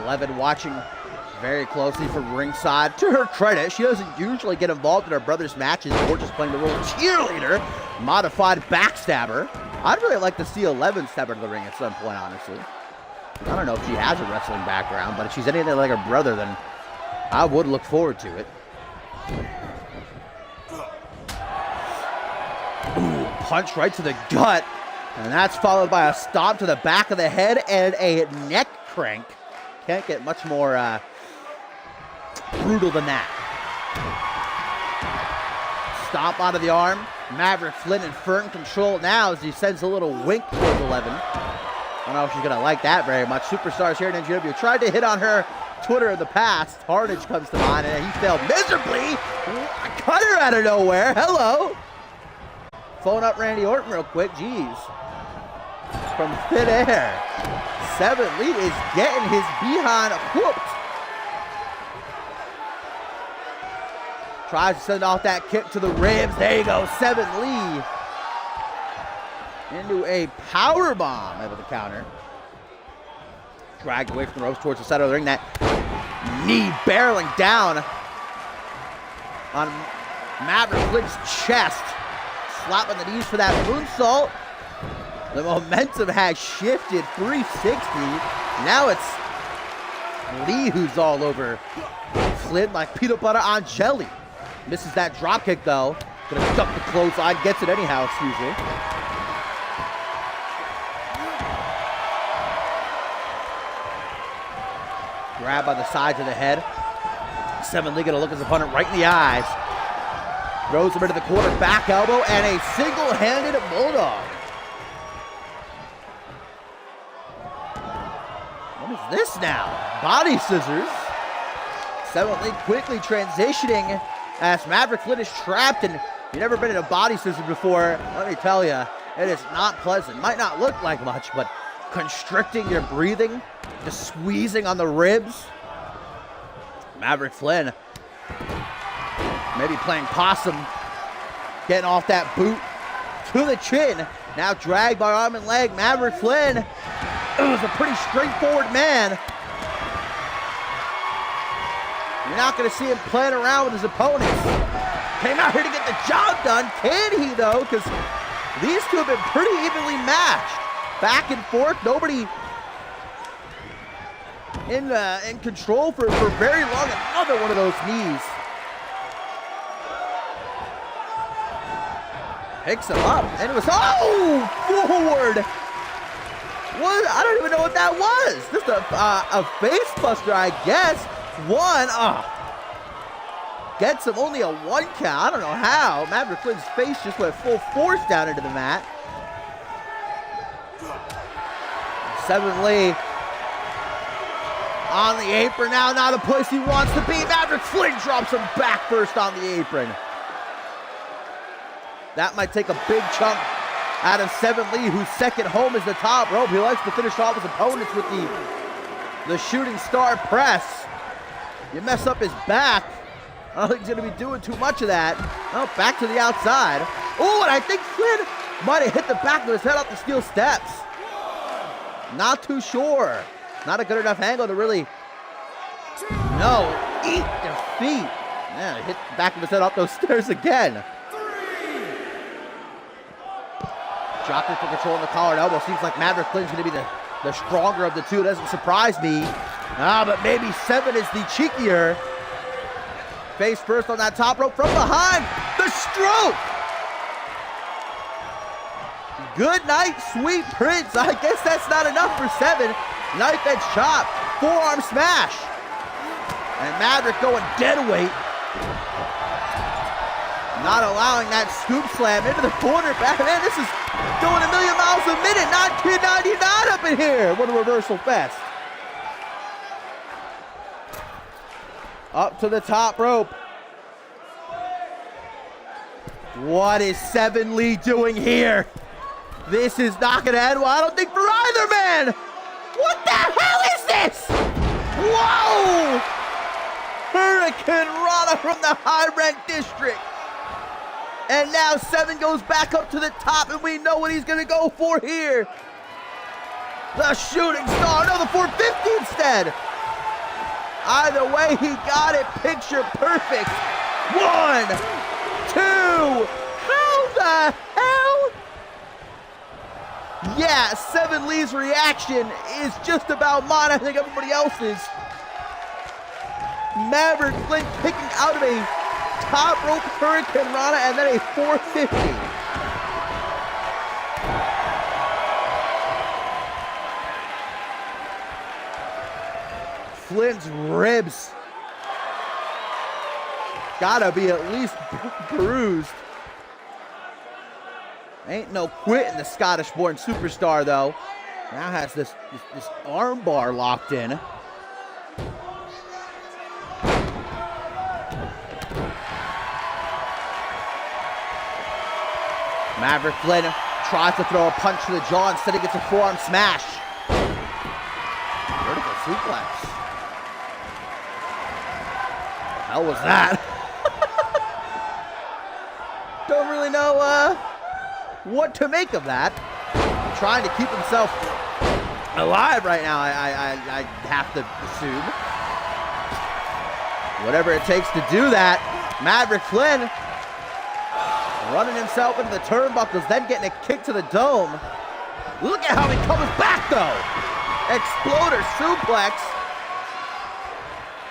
11 watching very closely from ringside. To her credit, she doesn't usually get involved in her brother's matches or just playing the role of cheerleader, modified backstabber. I'd really like to see 11 step into the ring at some point, honestly. I don't know if she has a wrestling background, but if she's anything like her brother, then I would look forward to it. Ooh, punch right to the gut. And that's followed by a stomp to the back of the head and a neck crank. Can't get much more brutal than that. Stomp out of the arm. Maverick Flynn in firm control now as he sends a little wink towards 11. I don't know if she's going to like that very much. Superstars here in NGW tried to hit on her Twitter in the past. Harnage comes to mind, and he failed miserably. Cutter out of nowhere. Hello. Phone up Randy Orton real quick. Jeez. From thin air. 7 Lee is getting his behind whooped. Tries to send off that kick to the ribs. There you go. 7 Lee into a power bomb able to counter. Dragged away from the ropes towards the center of the ring. That knee barreling down on Maverick Flynn's chest. Slapping the knees for that moonsault. The momentum has shifted 360. Now it's Lee who's all over Flynn like peanut butter on jelly. Misses that drop kick though. Gonna duck the clothesline. Gets it anyhow, excuse me. Grab on the sides of the head. 7 Lee gonna look his opponent right in the eyes. Throws him into the corner, back elbow, and a single-handed bulldog. What is this now? Body scissors. 7 Lee quickly transitioning as Maverick Flynn is trapped, and you've never been in a body scissors before. Let me tell you, it is not pleasant. Might not look like much, but constricting your breathing, just squeezing on the ribs. Maverick Flynn maybe playing possum, getting off that boot to the chin. Now dragged by arm and leg. Maverick Flynn is a pretty straightforward man. You're not going to see him playing around with his opponents. Came out here to get the job done. Can he, though? Because these two have been pretty evenly matched. Back and forth. Nobody in control for very long. Another one of those knees. Picks him up, and it was, forward! What? I don't even know what that was. Just a face buster, I guess. One, gets him only a 1 count. I don't know how. Maverick Flynn's face just went full force down into the mat. 7 Lee on the apron now, not the place he wants to be. Maverick Flynn drops him back first on the apron. That might take a big chunk out of 7 Lee, whose second home is the top rope. He likes to finish off his opponents with the shooting star press. You mess up his back, I don't think he's going to be doing too much of that. Oh, back to the outside. Oh, and I think Flynn might have hit the back of his head off the steel steps. Not too sure. Not a good enough angle to really, eat defeat. Man, hit the back of his head off those stairs again. Jockey for control in the collar and elbow. Seems like Maverick Flynn's going to be the stronger of the two. Doesn't surprise me. But maybe 7 is the cheekier. Face first on that top rope from behind. The stroke. Good night, sweet prince. I guess that's not enough for 7. Knife edge chop. Forearm smash. And Maverick going dead weight. Not allowing that scoop slam into the corner. Man, this is going a million miles a minute. Not 299 up in here. What a reversal fest. Up to the top rope. What is 7 Lee doing here? This is not going to end well, I don't think, for either man. What the hell is this? Whoa! Hurricane Rana from the high-ranked district. And now 7 goes back up to the top, and we know what he's going to go for here. The shooting star. No, the 450 instead. Either way, he got it picture perfect. 1, 2. How the hell? Yeah, 7 Lee's reaction is just about mine. I think everybody else's. Maverick Flynn picking out of a top rope Hurricane Rana and then a 450. Flynn's ribs Gotta be at least bruised. Ain't no quitting the Scottish-born superstar, though. Now has this arm bar locked in. Maverick Flynn tries to throw a punch to the jaw. Instead, he gets a forearm smash. Vertical suplex. What the hell was that? Don't really know what to make of that. Trying to keep himself alive right now, I have to assume. Whatever it takes to do that. Maverick Flynn running himself into the turnbuckles, then getting a kick to the dome. Look at how he comes back, though. Exploder suplex.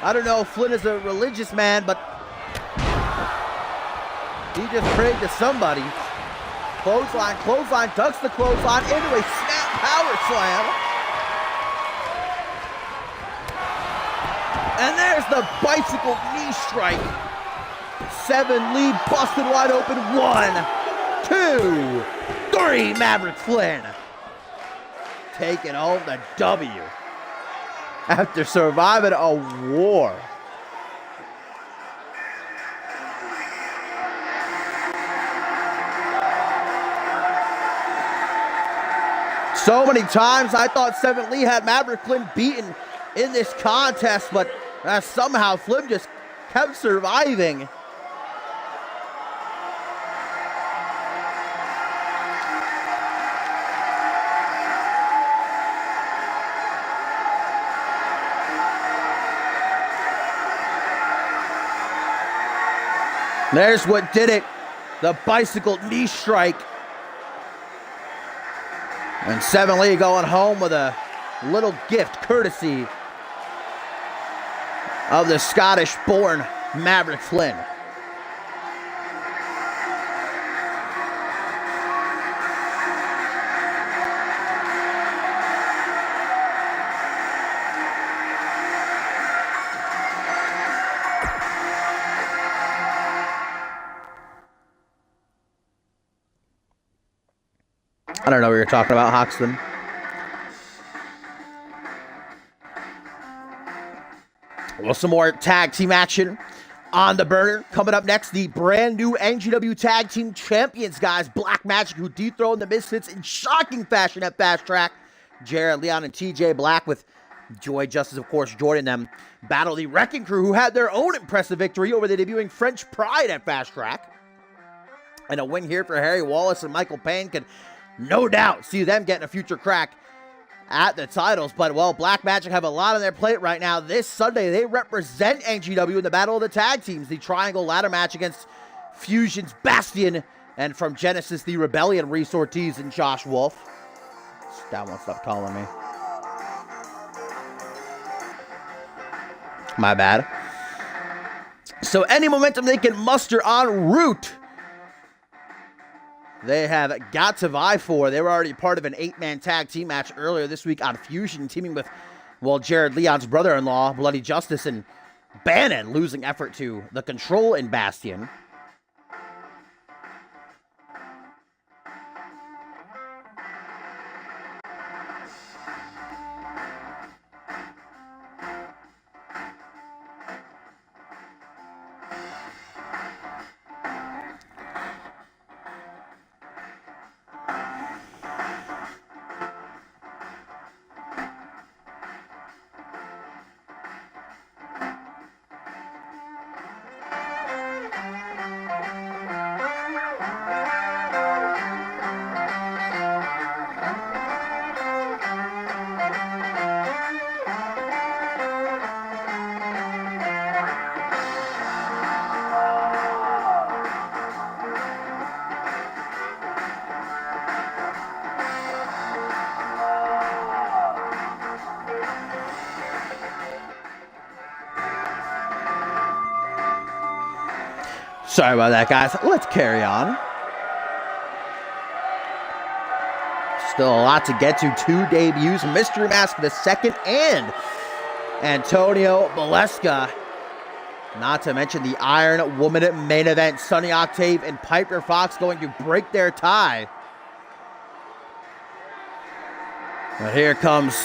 I don't know if Flynn is a religious man, but he just prayed to somebody. Clothesline, ducks the clothesline into a snap power slam. And there's the bicycle knee strike. 7 Lee busted wide open. 1, 2, 3. Maverick Flynn taking home the W after surviving a war. So many times I thought 7 Lee had Maverick Flynn beaten in this contest, but somehow Flynn just kept surviving. There's what did it. The bicycle knee strike. And 7 Lee going home with a little gift courtesy of the Scottish-born Maverick Flynn. I don't know what you're talking about, Hoxton. Well, some more tag team action on the burner. Coming up next, the brand new NGW Tag Team Champions, guys. Black Magic, who dethroned the Misfits in shocking fashion at Fast Track. Jared Leon and TJ Black, with Joy Justice, of course, joining them. Battle the Wrecking Crew, who had their own impressive victory over the debuting French Pride at Fast Track. And a win here for Harry Wallace and Michael Payne could no doubt see them getting a future crack at the titles. But, well, Black Magic have a lot on their plate right now. This Sunday, they represent NGW in the Battle of the Tag Teams, the Triangle Ladder match against Fusion's Bastion, and from Genesis, the Rebellion, Reese Ortiz and Josh Wolf. That won't stop calling me. My bad. So any momentum they can muster en route, they have got to vie for. They were already part of an 8-man tag team match earlier this week on Fusion, teaming with, well, Jared Leon's brother-in-law, Bloody Justice, and Bannon, losing effort to The Control and Bastion. Sorry about that, guys. Let's carry on. Still a lot to get to. 2 debuts. Mystery Mask the second, and Antonio Baleska Not to mention the Iron Woman main event. Sunny Octave and Piper Fox going to break their tie. But here comes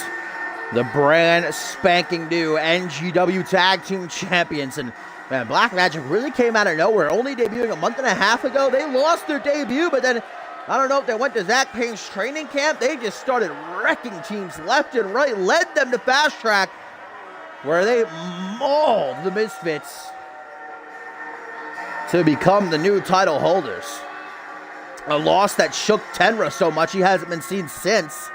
the brand spanking new NGW Tag Team Champions. And man, Black Magic really came out of nowhere. Only debuting a month and a half ago. They lost their debut, but then I don't know if they went to Zach Payne's training camp. They just started wrecking teams left and right, led them to Fast Track, where they mauled the Misfits to become the new title holders. A loss that shook Tenra so much he hasn't been seen since.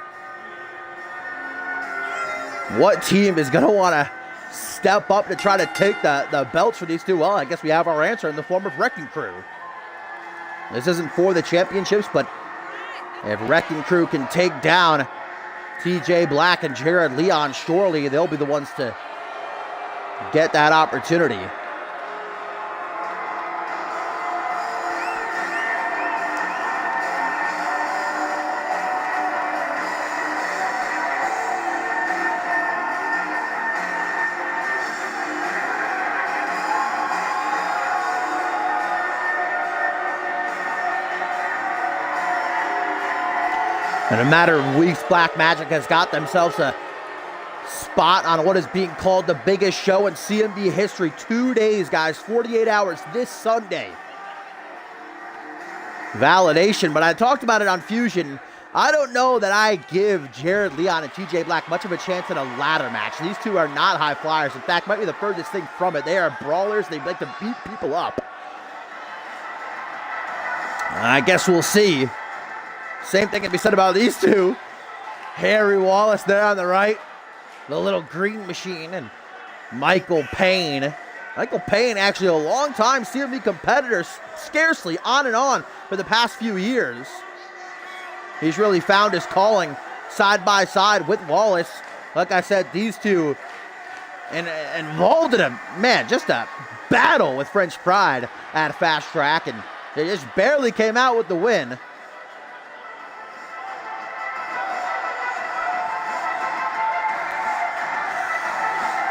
What team is going to want to step up to try to take the belts for these two? Well, I guess we have our answer in the form of Wrecking Crew. This isn't for the championships, but if Wrecking Crew can take down TJ Black and Jared Leon, surely they'll be the ones to get that opportunity. In a matter of weeks, Black Magic has got themselves a spot on what is being called the biggest show in CMV history. 2 days, guys, 48 hours this Sunday. Validation, but I talked about it on Fusion. I don't know that I give Jared Leon and TJ Black much of a chance in a ladder match. These two are not high flyers. In fact, might be the furthest thing from it. They are brawlers. They like to beat people up. I guess we'll see. Same thing can be said about these two. Harry Wallace there on the right. The little green machine. And Michael Payne. Michael Payne, actually a long-time CMV competitor, scarcely on and on for the past few years. He's really found his calling side by side with Wallace. Like I said, these two involved in just a battle with French Pride at Fast Track. And they just barely came out with the win.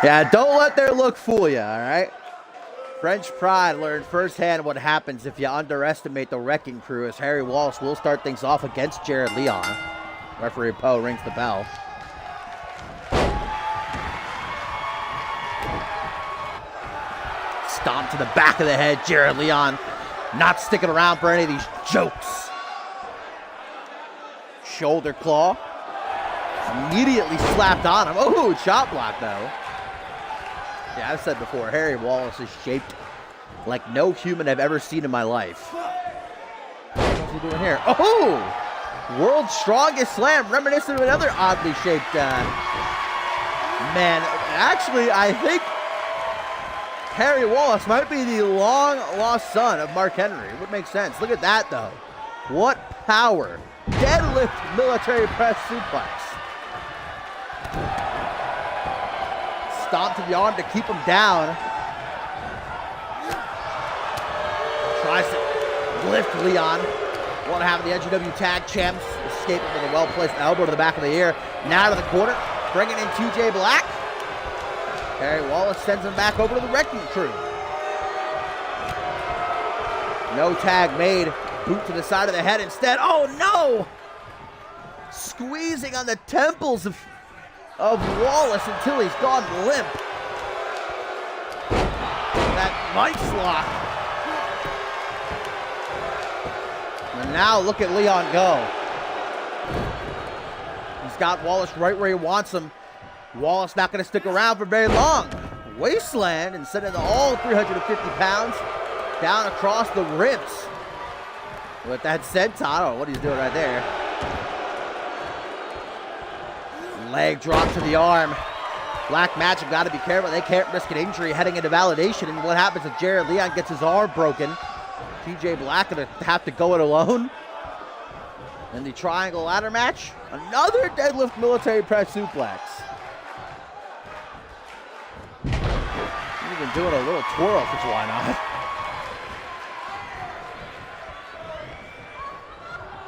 Yeah, don't let their look fool you, all right? French Pride learned firsthand what happens if you underestimate the Wrecking Crew, as Harry Wallace will start things off against Jared Leon. Referee Poe rings the bell. Stomp to the back of the head. Jared Leon not sticking around for any of these jokes. Shoulder claw. Immediately slapped on him. Oh, chop block, though. Yeah, I've said before, Harry Wallace is shaped like no human I've ever seen in my life. What's he doing here? Oh! World's strongest slam, reminiscent of another oddly shaped man. Actually, I think Harry Wallace might be the long-lost son of Mark Henry. It would make sense. Look at that, though. What power. Deadlift military press suplex. Stomp to the arm to keep him down. Tries to lift Leon. Want to have the NGW Tag Champs escape with a well-placed elbow to the back of the ear. Now to the corner, bringing in TJ Black. Harry Wallace sends him back over to the Wrecking Crew. No tag made. Boot to the side of the head instead. Oh no! Squeezing on the temples of Wallace until he's gone limp. That Mike's lock. And now look at Leon go. He's got Wallace right where he wants him. Wallace not going to stick around for very long. Wasteland and sending all 350 pounds down across the ribs. With that senton, I don't know what he's doing right there. Leg drop to the arm. Black Magic got to be careful. They can't risk an injury heading into validation. And what happens if Jared Leon gets his arm broken? TJ Black going to have to go it alone. In the triangle ladder match, another deadlift military press suplex. Even doing a little twirl, which why not?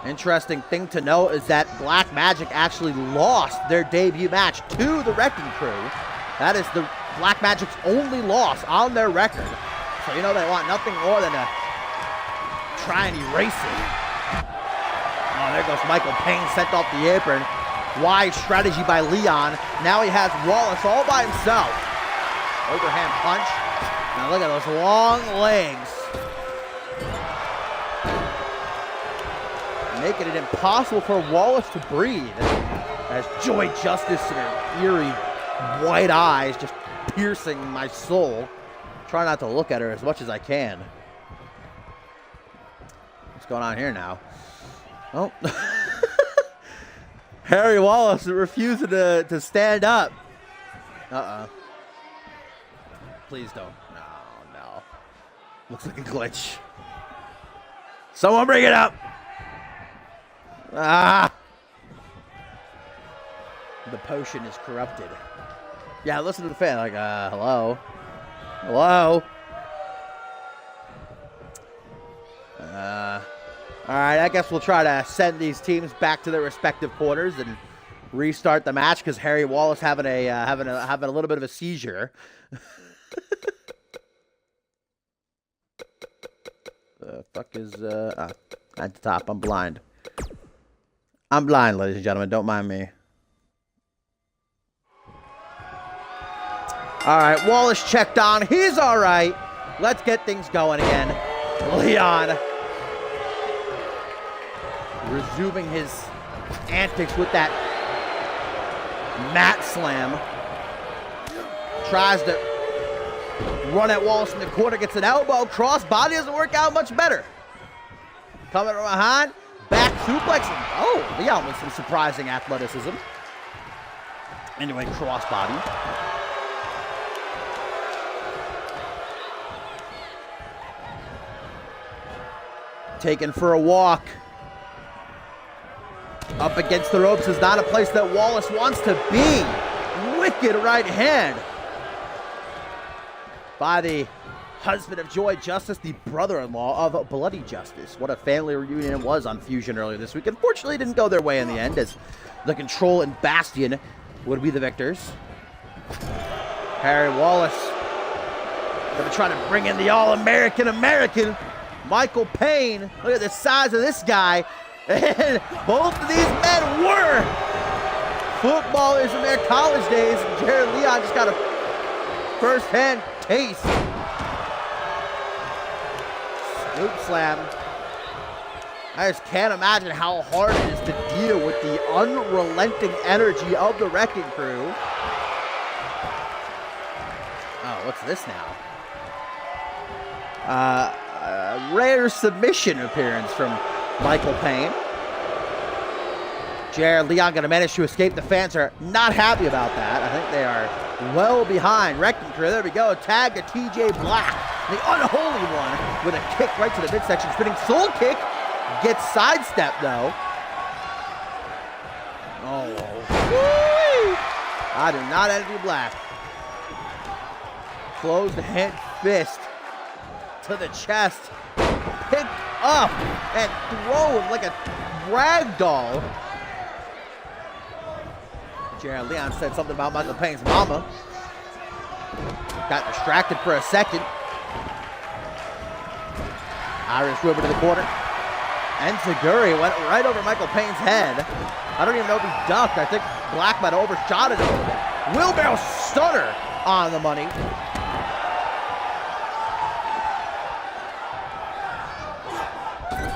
Interesting thing to note is that Black Magic actually lost their debut match to the Wrecking Crew. That is the Black Magic's only loss on their record. So you know they want nothing more than to try and erase it. Oh, there goes Michael Payne, sent off the apron. Wise strategy by Leon. Now he has Wallace all by himself. Overhand punch. Now look at those long legs. Making it impossible for Wallace to breathe. As Joy Justice and her eerie white eyes just piercing my soul. Try not to look at her as much as I can. What's going on here now? Oh. Harry Wallace refusing to stand up. Uh-oh. Please don't. No. Looks like a glitch. Someone bring it up. Ah. The potion is corrupted. Yeah, listen to the fan. Like, hello? Hello? All right, I guess we'll try to send these teams back to their respective quarters and restart the match because Harry Wallace having a little bit of a seizure. The fuck is at the top? I'm blind. I'm blind, ladies and gentlemen. Don't mind me. All right, Wallace checked on. He's all right. Let's get things going again. Leon resuming his antics with that mat slam. Tries to run at Wallace in the corner, gets an elbow. Cross body doesn't work out much better. Coming from behind, back suplex. Oh, Leon with some surprising athleticism. Anyway, cross body. Taken for a walk. Up against the ropes is not a place that Wallace wants to be. Wicked right hand by the husband of Joy Justice, the brother-in-law of Bloody Justice. What a family reunion it was on Fusion earlier this week. Unfortunately, it didn't go their way in the end, as the Control and Bastion would be the victors. Harry Wallace gonna try to bring in the All-American American, Michael Payne. Look at the size of this guy. And both of these men were footballers in their college days. Jared Leon just got a first-hand taste. Scoop slam. I just can't imagine how hard it is to deal with the unrelenting energy of the Wrecking Crew. Oh, what's this now? Rare submission appearance from Michael Payne. Jared Leon going to manage to escape. The fans are not happy about that. I think they are well behind Wrecking Crew. There we go. Tag to TJ Black. The unholy one with a kick right to the midsection. Spinning soul kick. Gets sidestepped though. Oh. Whee! I do not envy Black. Closed hand fist to the chest. Picked up and thrown like a rag doll. Jared Leon said something about Michael Payne's mama. Got distracted for a second. Irish Whipper to the corner. And Zaguri went right over Michael Payne's head. I don't even know if he ducked. I think Black might have overshot it a little bit. Wheelbarrow stunner on the money.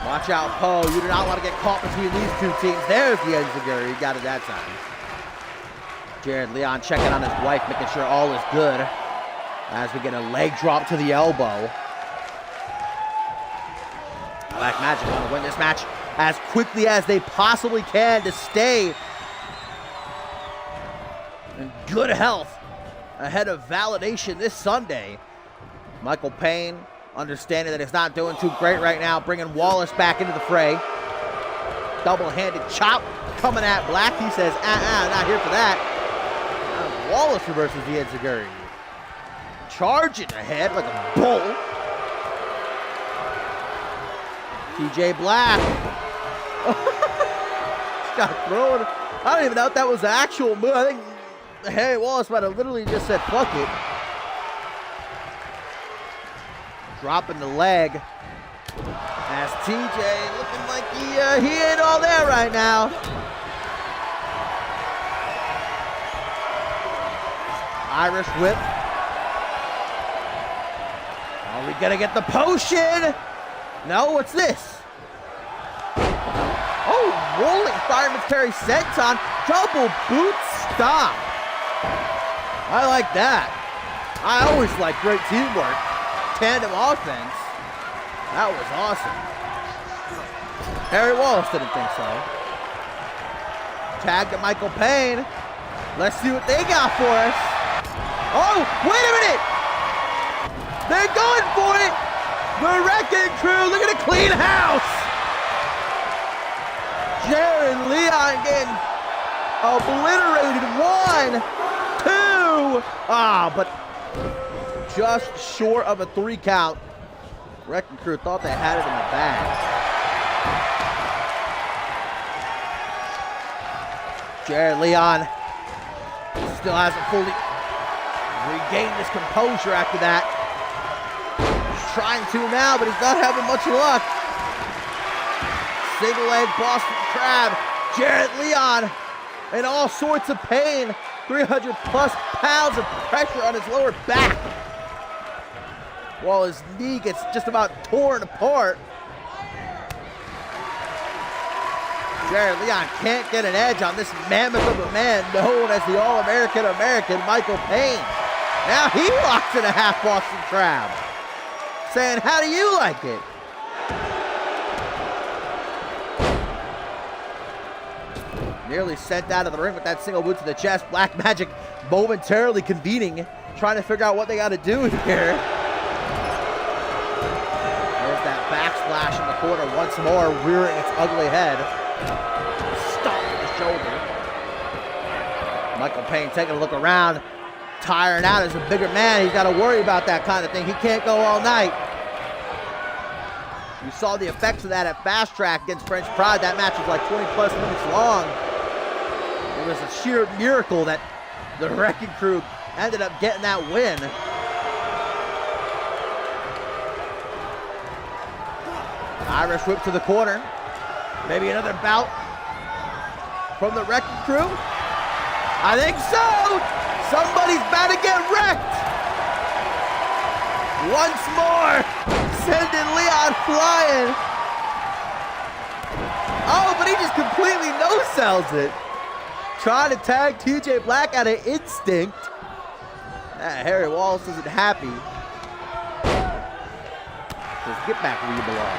Watch out, Poe. You do not want to get caught between these two teams. There's the Enziguri. He got it that time. Jared Leon checking on his wife, making sure all is good. As we get a leg drop to the elbow. Black Magic want to win this match as quickly as they possibly can to stay in good health ahead of Validation this Sunday. Michael Payne, understanding that it's not doing too great right now, bringing Wallace back into the fray. Double-handed chop coming at Black. He says, not here for that. And Wallace reverses the Enziguri. Charging ahead like a bull. TJ Black. Just got thrown. I don't even know if that was the actual move. I think Harry Wallace might have literally just said, fuck it. Dropping the leg. As TJ looking like he ain't all there right now. Irish whip. Are we gonna get the potion? No, what's this? Oh, rolling fireman's carry senton. Double boot stop. I like that. I always like great teamwork. Tandem offense. That was awesome. Harry Wallace didn't think so. Tag to Michael Payne. Let's see what they got for us. Oh, wait a minute. They're going for it. The Wrecking Crew, look at the clean house. Jared Leon getting obliterated. 1, 2. But just short of a 3 count. Wrecking Crew thought they had it in the bag. Jared Leon still hasn't fully regained his composure after that. He's trying to now, but he's not having much luck. Single leg Boston Crab. Jared Leon in all sorts of pain. 300 plus pounds of pressure on his lower back, while his knee gets just about torn apart. Jared Leon can't get an edge on this mammoth of a man known as the All-American Michael Payne. Now he locks in a half Boston Crab, saying, how do you like it? Nearly sent out of the ring with that single boot to the chest. Black Magic momentarily convening, trying to figure out what they got to do here. There's that backsplash in the corner once more, rearing its ugly head. Stomp to the shoulder. Michael Payne taking a look around, tiring out as a bigger man. He's got to worry about that kind of thing. He can't go all night. You saw the effects of that at Fast Track against French Pride. That match was like 20 plus minutes long. It was a sheer miracle that the Wrecking Crew ended up getting that win. Irish whip to the corner. Maybe another bout from the Wrecking Crew. I think so. Somebody's about to get wrecked. Once more, sending Leon flying. Oh, but he just completely no-sells it. Trying to tag TJ Black out of instinct. Harry Wallace isn't happy. Just get back where you belong.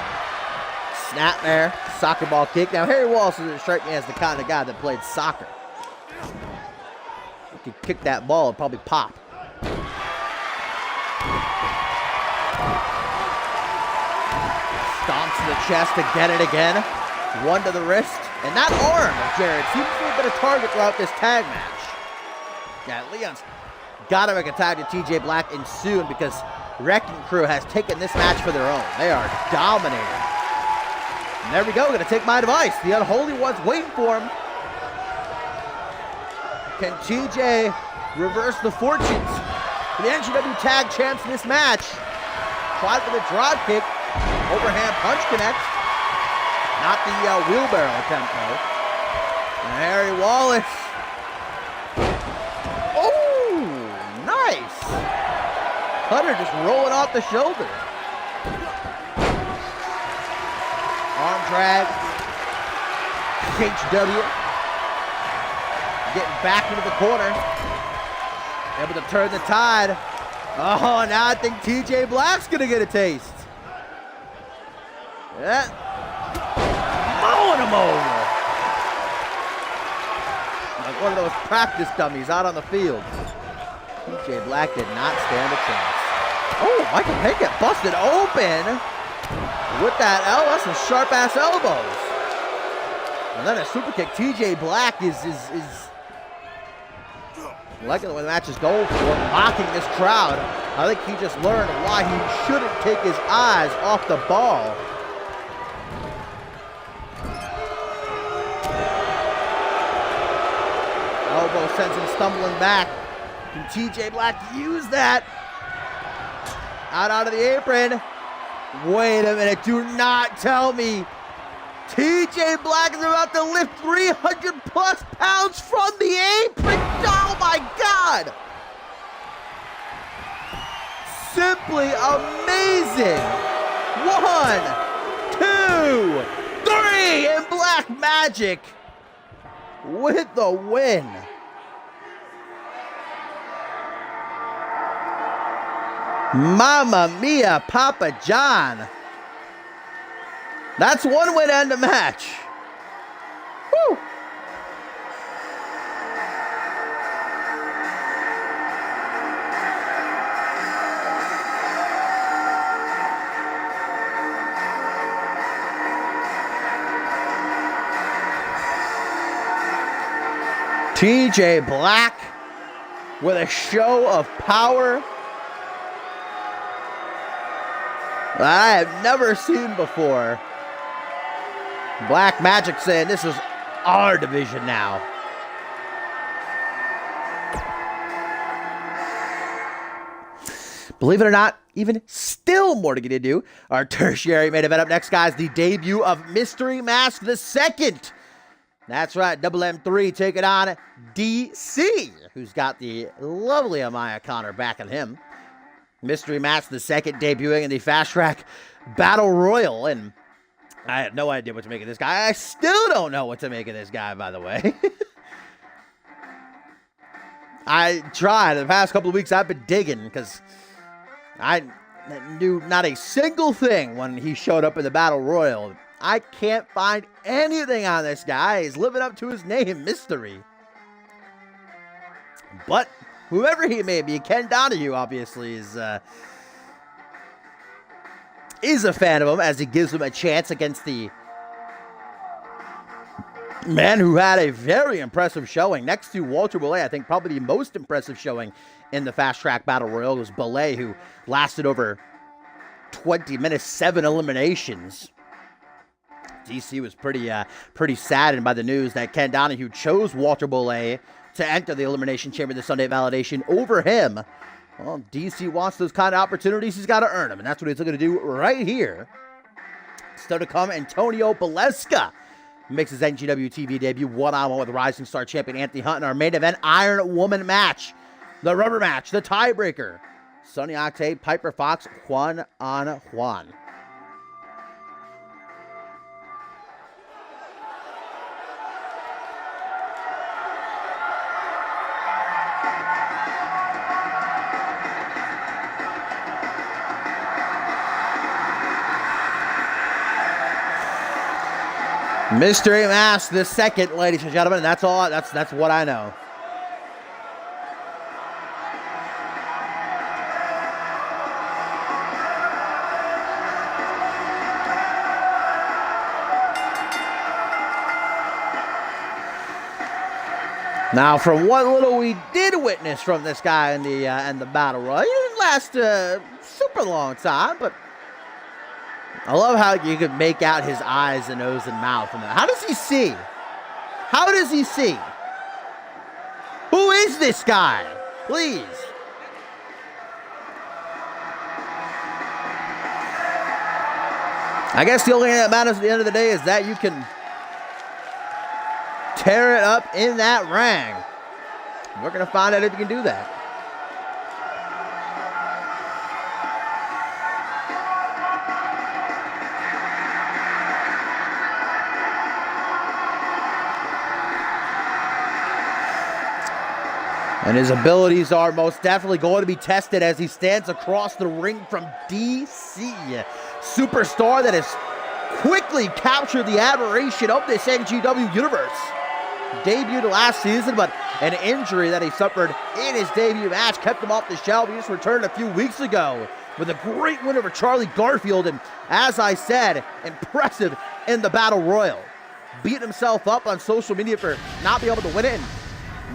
Snap there, soccer ball kick. Now Harry Wallace doesn't strike me as the kind of guy that played soccer. If you kick that ball, it'd probably pop. Stomps to the chest to get it again. 1 to the wrist. And that arm of Jared seems to have been a target throughout this tag match. Yeah, Leon's got to make a tag to TJ Black in soon, because Wrecking Crew has taken this match for their own. They are dominating. And there we go, gonna take my advice. The Unholy One's waiting for him. Can TJ reverse the fortunes for the NGW Tag Champs in this match? Tried for the drop kick. Overhand punch connects. Not the wheelbarrow attempt, though. And Harry Wallace. Oh, nice. Cutter just rolling off the shoulder. Arm drag. HW. Getting back into the corner. Able to turn the tide. Oh, now I think TJ Black's going to get a taste. Yeah. Mowing him over. Like one of those practice dummies out on the field. TJ Black did not stand a chance. Oh, Michael Payne get busted open with that L. That's some sharp-ass elbows. And then a super kick. TJ Black is liking the way the match is going for, mocking this crowd. I think he just learned why he shouldn't take his eyes off the ball. elbow sends him stumbling back. Can TJ Black use that? Out of the apron. Wait a minute. Do not tell me TJ Black is about to lift 300 plus pounds from the apron. Oh my God. Simply amazing. 1, 2, 3, and Black Magic with the win. Mamma mia, Papa John. That's one way to end the match. Woo. TJ Black with a show of power I have never seen before. Black Magic saying this is our division now. Believe it or not, even still more to get into. Our tertiary main event up next, guys. The debut of Mystery Mask the Second. That's right, Double M3 taking on DC, who's got the lovely Amaya Connor backing him. Mystery Mask the Second debuting in the Fast Track Battle Royal, and I have no idea what to make of this guy. I still don't know what to make of this guy, by the way. I tried. The past couple of weeks I've been digging because I knew not a single thing when he showed up in the Battle Royal. I can't find anything on this guy. He's living up to his name, Mystery. But whoever he may be, Ken Donahue obviously is a fan of him as he gives him a chance against the man who had a very impressive showing. Next to Walter Belay, I think probably the most impressive showing in the Fast Track Battle Royal was Belay, who lasted over 20 minutes, 7 eliminations. DC was pretty saddened by the news that Ken Donahue chose Walter Belay to enter the Elimination Chamber this Sunday Validation over him. Well, DC wants those kind of opportunities. He's got to earn them, and that's what he's looking to do right here. Still to come, Antonio Baleska makes his NGW TV debut one-on-one with Rising Star champion Anthony Hunt in our main event Iron Woman match. The rubber match, the tiebreaker. Sonny Octave, Piper Fox, Juan on Juan. Mystery Mask the Second, ladies and gentlemen. That's all. That's what I know. Now, from what little we did witness from this guy in the Battle Royal, he didn't last a super long time, but I love how you can make out his eyes and nose and mouth. How does he see? How does he see? Who is this guy? Please. I guess the only thing that matters at the end of the day is that you can tear it up in that ring. We're going to find out if you can do that. And his abilities are most definitely going to be tested as he stands across the ring from DC. Superstar that has quickly captured the admiration of this NGW universe. Debuted last season, but an injury that he suffered in his debut match kept him off the shelf. He just returned a few weeks ago with a great win over Charlie Garfield. And as I said, impressive in the Battle Royal. Beating himself up on social media for not being able to win it and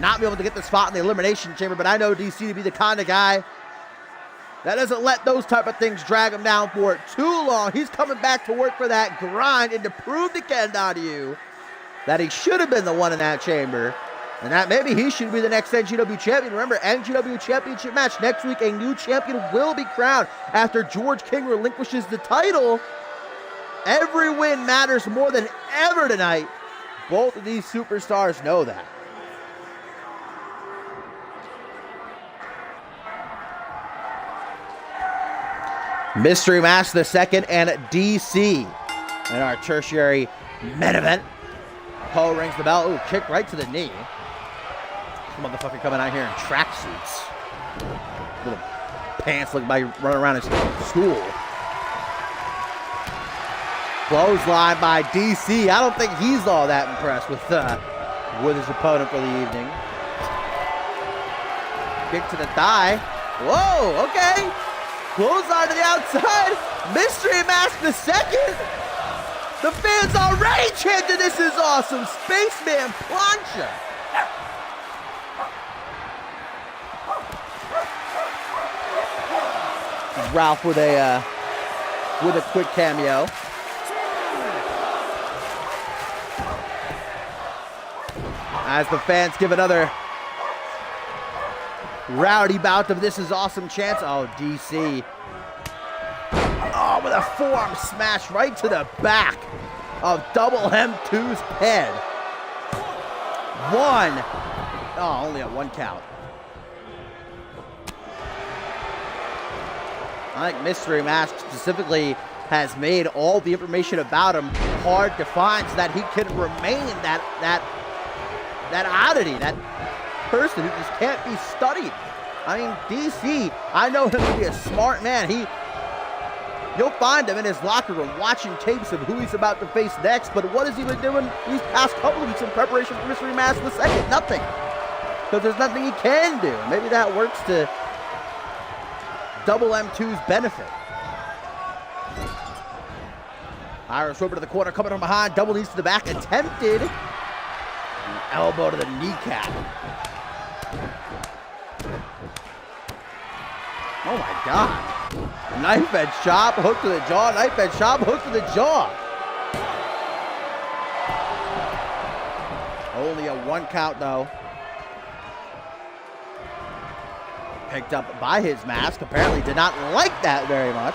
not be able to get the spot in the Elimination Chamber, but I know DC to be the kind of guy that doesn't let those type of things drag him down for too long. He's coming back to work for that grind and to prove to Ken Donahue that he should have been the one in that chamber And that maybe he should be the next NGW champion. Remember, NGW championship match next week. A new champion will be crowned after George King relinquishes the title. Every win matters more than ever tonight. Both of these superstars know that. Mystery Mask the second and DC in our tertiary main event. Poe rings the bell. Ooh, kick right to the knee. This motherfucker coming out here in tracksuits. Little pants looking like running around in school. Clothesline by DC. I don't think he's all that impressed with his opponent for the evening. Kick to the thigh. Whoa, okay. Clothesline to the outside. Mystery Mask the second. The fans already chanted, "This is awesome." Spaceman Plancha. Ralph with a quick cameo. As the fans give another rowdy bout of "This is awesome" chants. Oh, DC. Oh, with a forearm smash right to the back of Double M2's head. One. Oh, only a 1 count. I think Mystery Mask specifically has made all the information about him hard to find so that he can remain that oddity, that person who just can't be studied. I mean, DC, I know him to be a smart man. You'll find him in his locker room watching tapes of who he's about to face next, but what has he been doing these past couple of weeks in preparation for Mystery Mask the second? Nothing. Because there's nothing he can do. Maybe that works to Double M2's benefit. Irish Roper to the corner, coming from behind, double knees to the back, attempted. Elbow to the kneecap. Oh my God. Knife edge chop, hook to the jaw, knife edge chop, hook to the jaw. Only a 1 count though. Picked up by his mask. Apparently did not like that very much.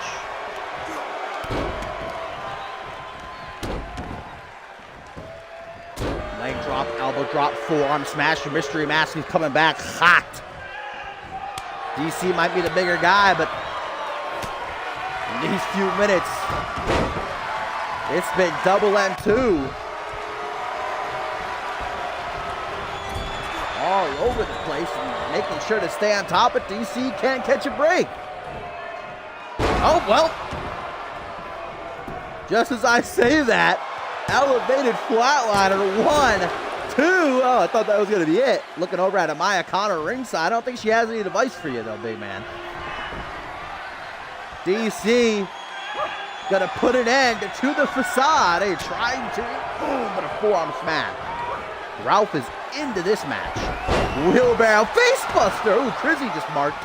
Leg drop, elbow drop, forearm smash from Mystery Mask. He's coming back hot. DC might be the bigger guy, but in these few minutes, it's been Double M2 all over the place and making sure to stay on top, but DC can't catch a break. Oh, well. Just as I say that, elevated flatliner, 1, 2. Oh, I thought that was going to be it. Looking over at Amaya Connor ringside. I don't think she has any advice for you, though, big man. DC going to put an end to the facade. Hey, trying to, boom, but a forearm smash. Ralph is into this match. Wheelbarrow facebuster. Ooh, Crizzy just marked.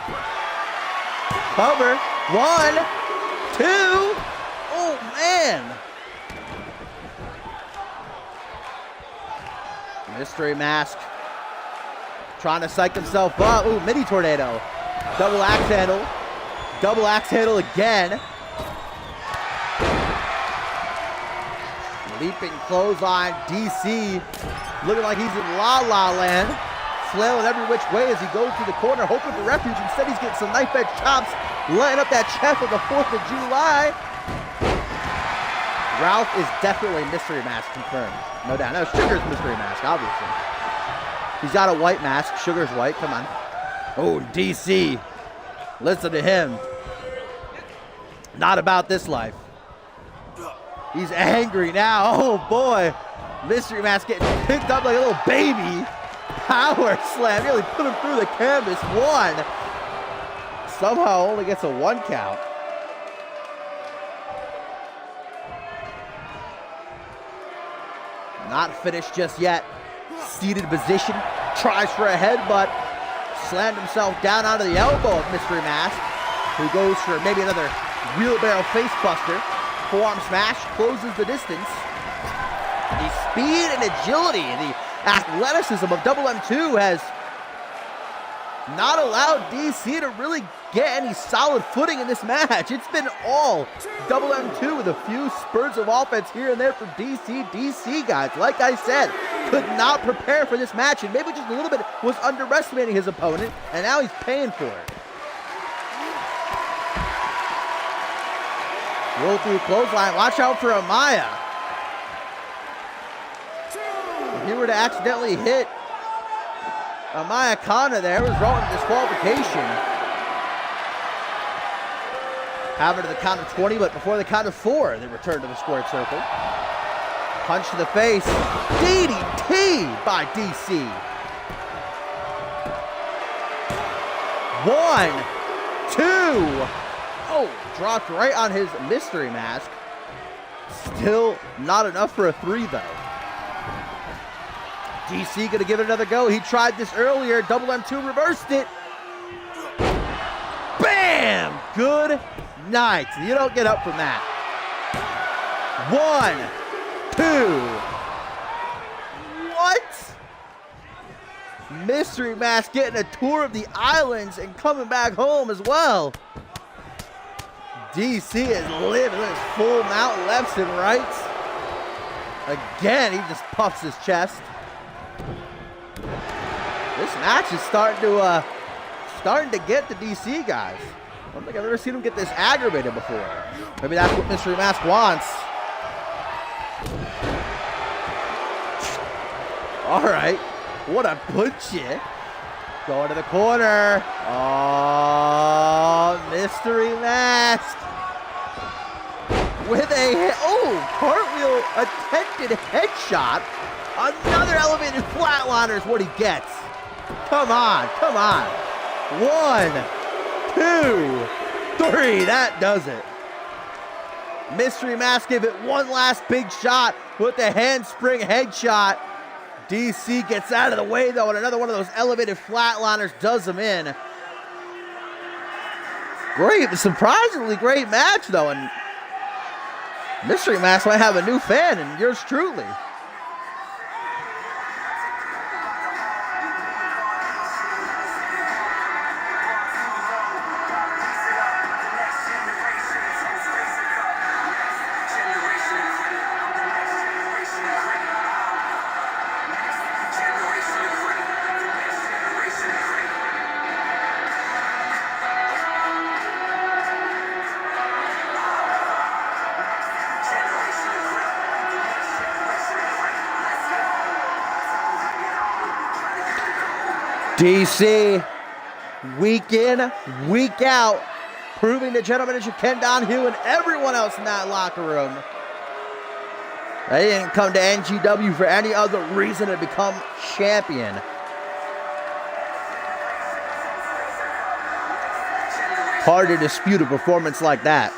Cover. 1, 2. Oh, man. Mystery Mask trying to psych himself up. Ooh, mini tornado. Double axe handle. Double axe handle again. Leaping clothesline. DC looking like he's in La La Land. Flailing every which way as he goes to the corner, hoping for refuge. Instead, he's getting some knife edge chops, lighting up that chest for the 4th of July. Ralph is definitely Mystery Mask confirmed. No doubt. No, Sugar's Mystery Mask, obviously. He's got a white mask. Sugar's white. Come on. Oh, DC. Listen to him. Not about this life. He's angry now. Oh, boy. Mystery Mask getting picked up like a little baby. Power slam. Nearly put him through the canvas. 1. Somehow only gets a 1 count. Not finished just yet. Seated position. Tries for a headbutt. Slammed himself down onto the elbow of Mystery Mask, who goes for maybe another wheelbarrow facebuster. Forearm smash. Closes the distance. The speed and agility, the athleticism of Double M2 has not allowed DC to really get any solid footing in this match. It's been all Double M2 with a few spurts of offense here and there from DC. DC, guys, like I said, could not prepare for this match and maybe just a little bit was underestimating his opponent, and now he's paying for it. Roll through clothesline. Watch out for Amaya. If he were to accidentally hit Amaya Kana there, resulting in disqualification. Have it to the count of 20, but before the count of 4, they return to the squared circle. Punch to the face. DDT by DC. 1, 2. Oh, dropped right on his mystery mask. Still not enough for a 3, though. DC gonna give it another go. He tried this earlier. Double M2 reversed it. Bam! Good night. You don't get up from that. 1, 2. What? Mystery Mask getting a tour of the islands and coming back home as well. DC is living his full mount lefts and rights. Again, he just puffs his chest. This match is starting to get the DC guys. I don't think I've ever seen him get this aggravated before. Maybe that's what Mystery Mask wants. All right, what a punch it. Going to the corner. Oh, Mystery Mask. With a, cartwheel attempted headshot. Another elevated flatliner is what he gets. Come on, come on. 1, 2, 3, that does it. Mystery Mask gave it one last big shot with the handspring headshot. DC gets out of the way though, and another one of those elevated flatliners does him in. Great, surprisingly great match though, and Mystery Mask might have a new fan, and yours truly. DC, week in, week out, proving the gentleman as you Ken Donahue and everyone else in that locker room. They didn't come to NGW for any other reason to become champion. Hard to dispute a performance like that.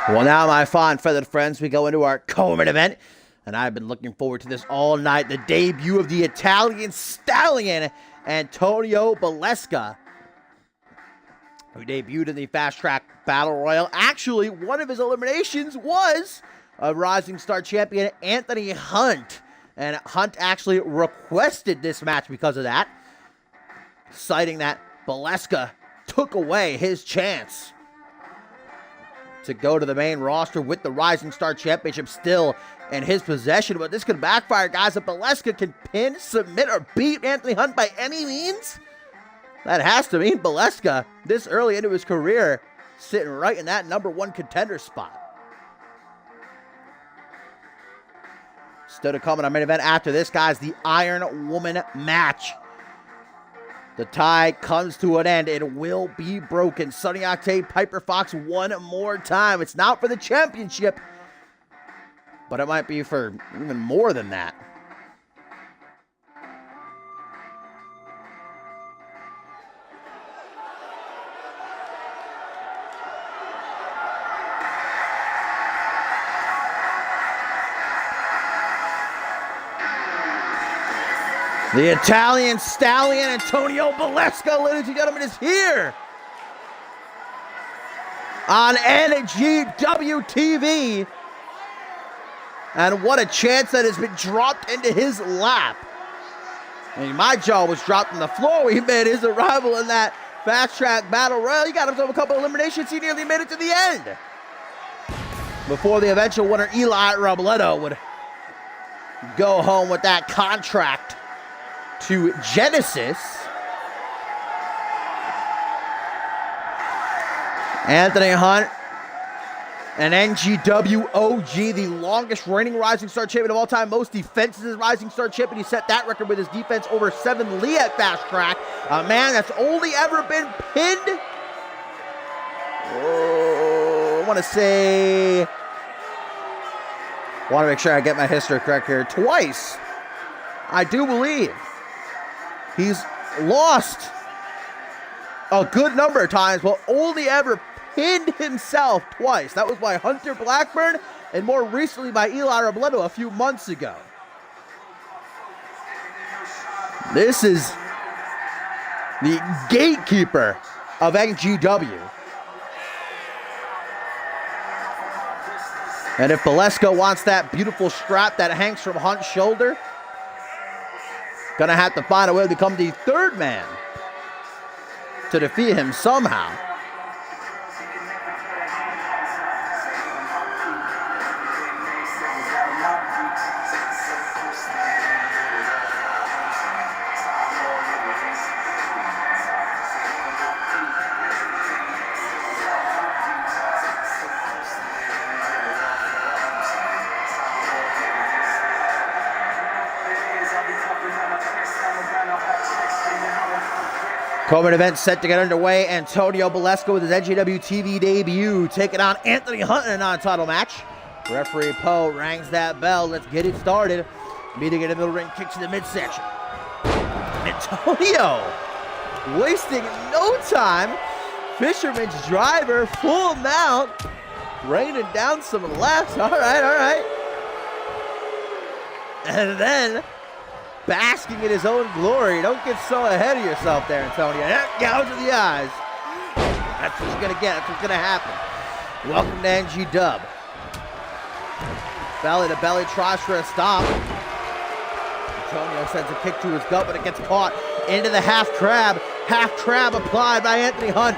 Well, now, my fond feathered friends, we go into our co-main event, and I've been looking forward to this all night. The debut of the Italian stallion, Antonio Balesca, who debuted in the Fast Track Battle Royal. Actually, one of his eliminations was a Rising Star champion, Anthony Hunt, and Hunt actually requested this match because of that, citing that Balesca took away his chance to go to the main roster with the Rising Star Championship still in his possession. But this could backfire, guys. If Balesca can pin, submit, or beat Anthony Hunt by any means, that has to mean Balesca, this early into his career, sitting right in that #1 contender spot. Still to come in our main event after this, guys, the Iron Woman match. The tie comes to an end. It will be broken. Sunny Octane, Piper Fox one more time. It's not for the championship, but it might be for even more than that. The Italian stallion, Antonio Balesca, ladies and gentlemen, is here. on NGW TV. And what a chance that has been dropped into his lap. I mean, my jaw was dropped on the floor when he made his arrival in that fast track battle royal. He got himself a couple eliminations. He nearly made it to the end before the eventual winner, Eli Robledo, would go home with that contract to Genesis. Anthony Hunt, an NGW OG, the longest reigning Rising Star champion of all time, most defenses as Rising Star champion. He set that record with his defense over 7 Lee at Fast Track. A man that's only ever been pinned, I want to make sure I get my history correct here, twice. I do believe he's lost a good number of times, but only ever pinned himself twice. That was by Hunter Blackburn and more recently by Eli Robledo a few months ago. This is the gatekeeper of NGW. And if Belesko wants that beautiful strap that hangs from Hunt's shoulder, gonna have to find a way to become the third man to defeat him somehow. Co-main event set to get underway. Antonio Belesko with his NGW TV debut, taking on Anthony Hunt in a non-title match. Referee Poe rings that bell. Let's get it started. Meeting in the middle ring, kick to the midsection. Antonio wasting no time. Fisherman's driver, full mount, raining down some lefts. All right. And then basking in his own glory. Don't get so ahead of yourself there, Antonio. Gouge of the eyes. That's what you're going to get. That's what's going to happen. Welcome to NG-Dub. Belly to belly, tries for a stop. Antonio sends a kick to his gut, but it gets caught into the half crab. Half crab applied by Anthony Hunt.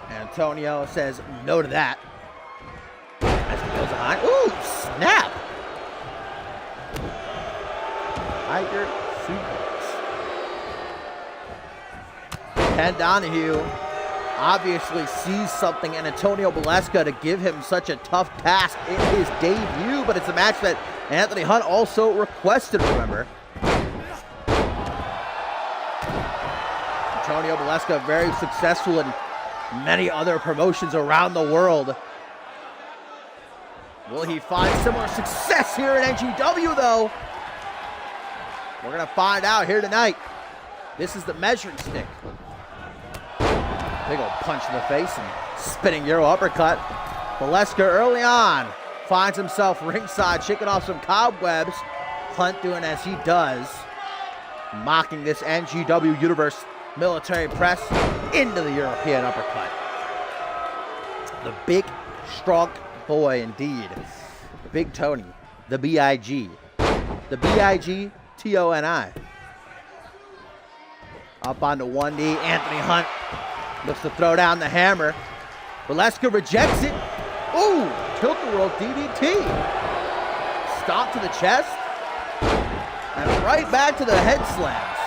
Antonio says no to that. As he goes on. Ooh, snap! Tiger suplex. Ken Donahue obviously sees something in Antonio Belesko to give him such a tough task in his debut, but it's a match that Anthony Hunt also requested, remember. Antonio Belesko very successful in many other promotions around the world. Will he find similar success here in NGW, though? We're going to find out here tonight. This is the measuring stick. Big old punch in the face and spinning Euro uppercut. Belesko early on finds himself ringside, shaking off some cobwebs. Hunt doing as he does, mocking this NGW Universe military press into the European uppercut. The big, strong boy indeed. Big Tony, the B.I.G. The B.I.G.T.O.N.I. Up onto one knee, Anthony Hunt looks to throw down the hammer. Belesko rejects it. Ooh, tilt-a-whirl DDT. Stomp to the chest. And right back to the head slams.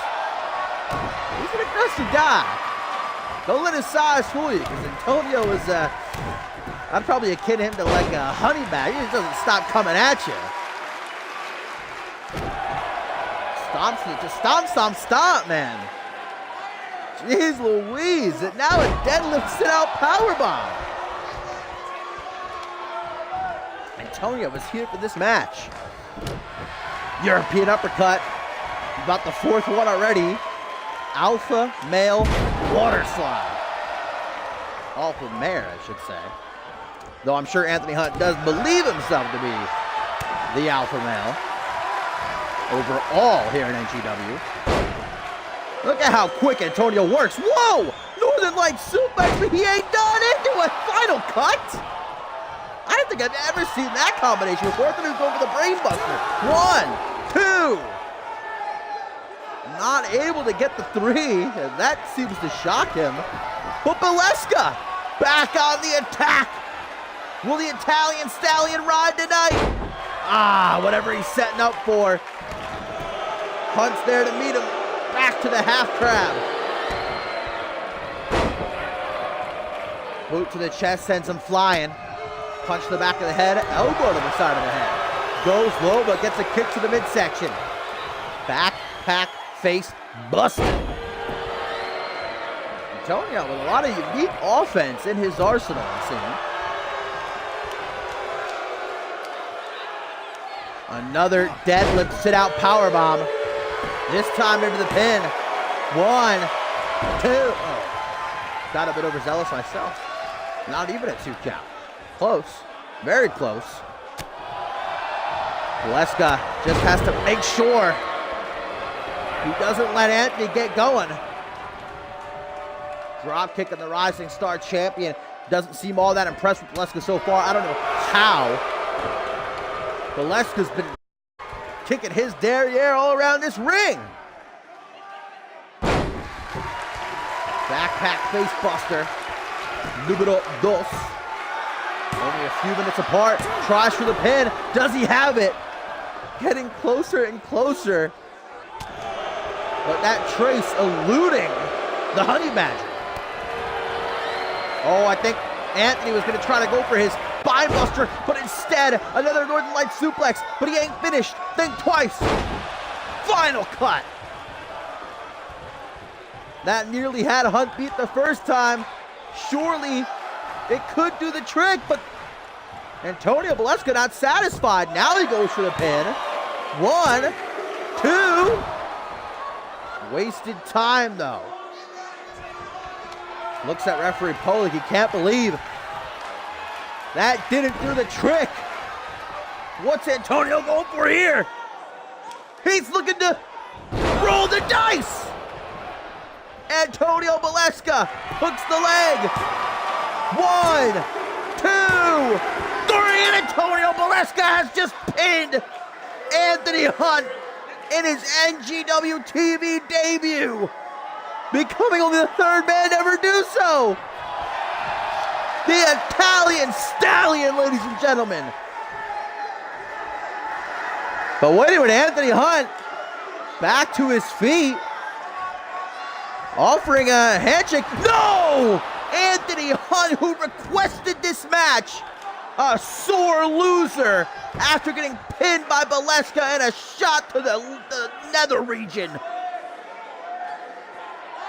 He's an aggressive guy. Don't let his size fool you, because Antonio is, I'd probably akin him to like a honey bag. He just doesn't stop coming at you. Stomps it, just stomp, man. Jeez Louise, and now a deadlift sit-out powerbomb. Antonio was here for this match. European uppercut, about the fourth one already. Alpha male water slide. Alpha mare, I should say. Though I'm sure Anthony Hunt does believe himself to be the alpha male overall here in NGW. Look at how quick Antonio works. Whoa! Northern Lights suplex, but he ain't done into a final cut. I don't think I've ever seen that combination before. I thought he was going for the brain buster. 1, 2. Not able to get the 3, and that seems to shock him. But Baleska back on the attack. Will the Italian Stallion ride tonight? Whatever he's setting up for. Hunt's there to meet him. Back to the half crab. Boot to the chest sends him flying. Punch to the back of the head. Elbow to the side of the head. Goes low, but gets a kick to the midsection. Back, pack, face, busted. Antonio with a lot of unique offense in his arsenal, I'm seeing. Another deadlift sit-out powerbomb. This time into the pin. 1, 2. Oh, got a bit overzealous myself. Not even a 2 count. Close. Very close. Baleska just has to make sure he doesn't let Anthony get going. Drop kick on the Rising Star champion. Doesn't seem all that impressed with Baleska so far. I don't know how. Baleska's been kicking his derriere all around this ring. Backpack face buster. Número 2. Only a few minutes apart. Tries for the pin. Does he have it? Getting closer and closer. But that trace eluding the Honey Badger. Oh, I think Anthony was going to try to go for his spine buster, but instead, another Northern Lights suplex, but he ain't finished. Think twice. Final cut. That nearly had Hunt beat the first time. Surely it could do the trick, but Antonio Baleska not satisfied. Now he goes for the pin. 1, 2. Wasted time, though. Looks at referee Polik. He can't believe that didn't do the trick. What's Antonio going for here? He's looking to roll the dice. Antonio Baleska hooks the leg. 1, 2, 3, and Antonio Baleska has just pinned Anthony Hunt in his NGW TV debut, becoming only the 3rd man to ever do so. The Italian Stallion, ladies and gentlemen. But wait with Anthony Hunt back to his feet, offering a handshake. No! Anthony Hunt, who requested this match, a sore loser after getting pinned by Baleska and a shot to the nether region.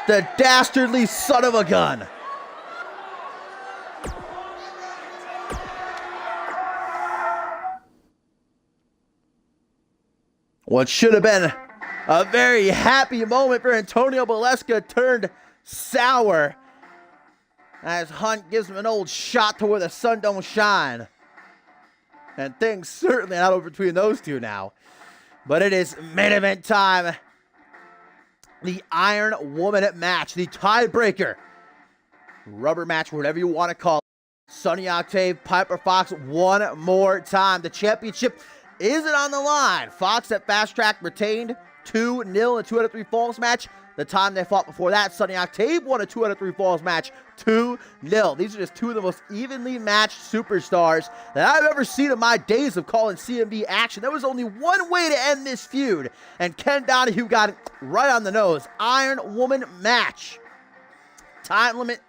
The dastardly son of a gun. What should have been a very happy moment for Antonio Baleska turned sour as Hunt gives him an old shot to where the sun don't shine. And things certainly not over between those two now. But it is main event time. The Iron Woman match, the tiebreaker, rubber match, whatever you want to call it. Sonny Octave, Piper Fox, one more time. The championship isn't on the line. Fox at Fast Track retained 2-0 in a 2 out of 3 falls match. The time they fought before that, Sonny Octave won a 2 out of 3 falls match, 2-0. These are just two of the most evenly matched superstars that I've ever seen in my days of calling CMV action. There was only one way to end this feud, and Ken Donahue got it right on the nose. Iron Woman match. Time limit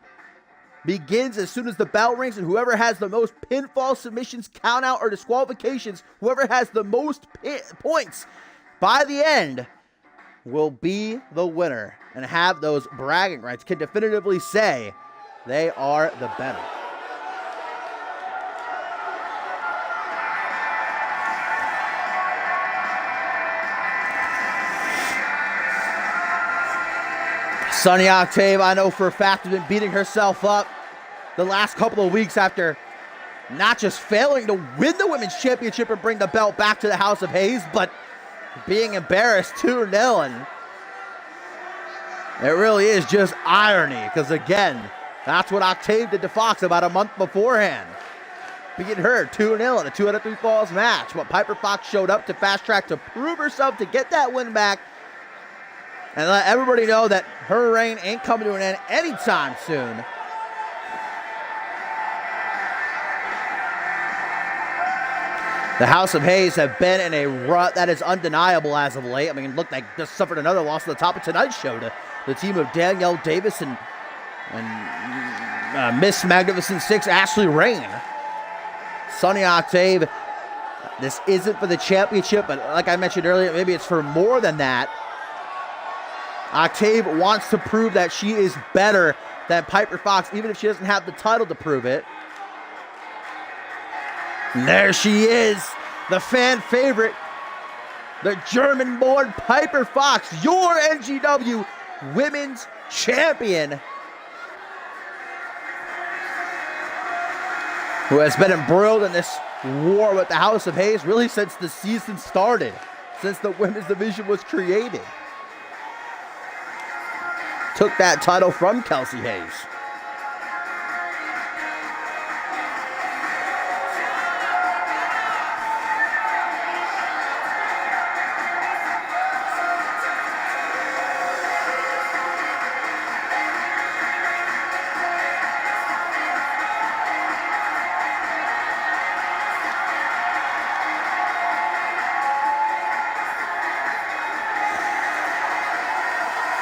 begins as soon as the bell rings, and whoever has the most pinfall submissions, count out, or disqualifications, whoever has the most points by the end will be the winner and have those bragging rights, can definitively say they are the better. Sonny Octave, I know for a fact, has been beating herself up the last couple of weeks after not just failing to win the Women's Championship and bring the belt back to the House of Hayes, but being embarrassed 2-0 and It really is just irony, because again, that's what Octave did to Fox about a month beforehand. Beating her 2-0 in a 2 out of 3 falls match. But Piper Fox showed up to Fast Track to prove herself, to get that win back, and let everybody know that her reign ain't coming to an end anytime soon. The House of Hayes have been in a rut that is undeniable as of late. I mean, look, they just suffered another loss at the top of tonight's show to the team of Danielle Davis and Miss Magnificent Six, Ashley Rain. Sunny Octave, this isn't for the championship, but like I mentioned earlier, maybe it's for more than that. Octave wants to prove that she is better than Piper Fox, even if she doesn't have the title to prove it. And there she is, the fan favorite, the German-born Piper Fox, your NGW Women's Champion, who has been embroiled in this war with the House of Hayes really since the season started, since the women's division was created. Took that title from Kelsey Hayes.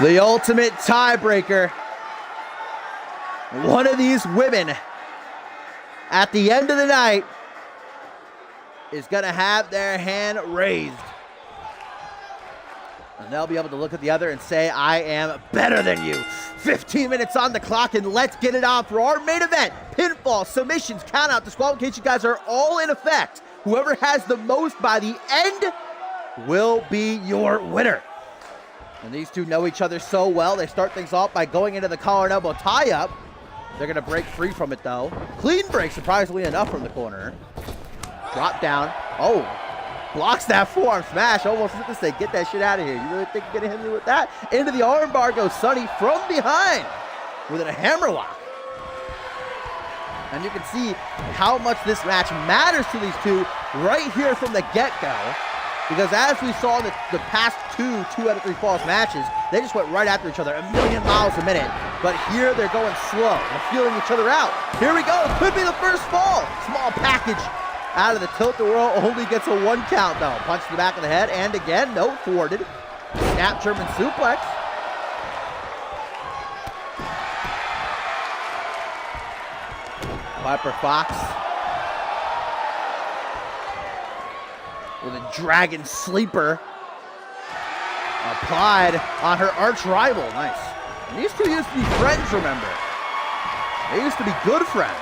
The ultimate tiebreaker. One of these women at the end of the night is going to have their hand raised. And they'll be able to look at the other and say, I am better than you. 15 minutes on the clock, and let's get it on for our main event. Pinfall, submissions, countout, disqualification, guys, are all in effect. Whoever has the most by the end will be your winner. And these two know each other so well. They start things off by going into the collar and elbow tie-up. They're going to break free from it, though. Clean break, surprisingly enough, from the corner. Drop down. Oh, blocks that forearm smash. Almost as if to say, get that shit out of here. You really think you're going to hit me with that? Into the armbar goes Sunny from behind with a hammerlock. And you can see how much this match matters to these two right here from the get-go. Because as we saw in the past two 2 out of 3 falls matches, they just went right after each other, 1,000,000 miles a minute. But here they're going slow. They're feeling each other out. Here we go. Could be the first fall. Small package out of the tilt-a-whirl. Only gets a 1 count, though. Punch to the back of the head. And again, no thwarted. Snap German suplex. Piper Fox with a dragon sleeper applied on her arch rival. Nice. And these two used to be friends, remember. They used to be good friends.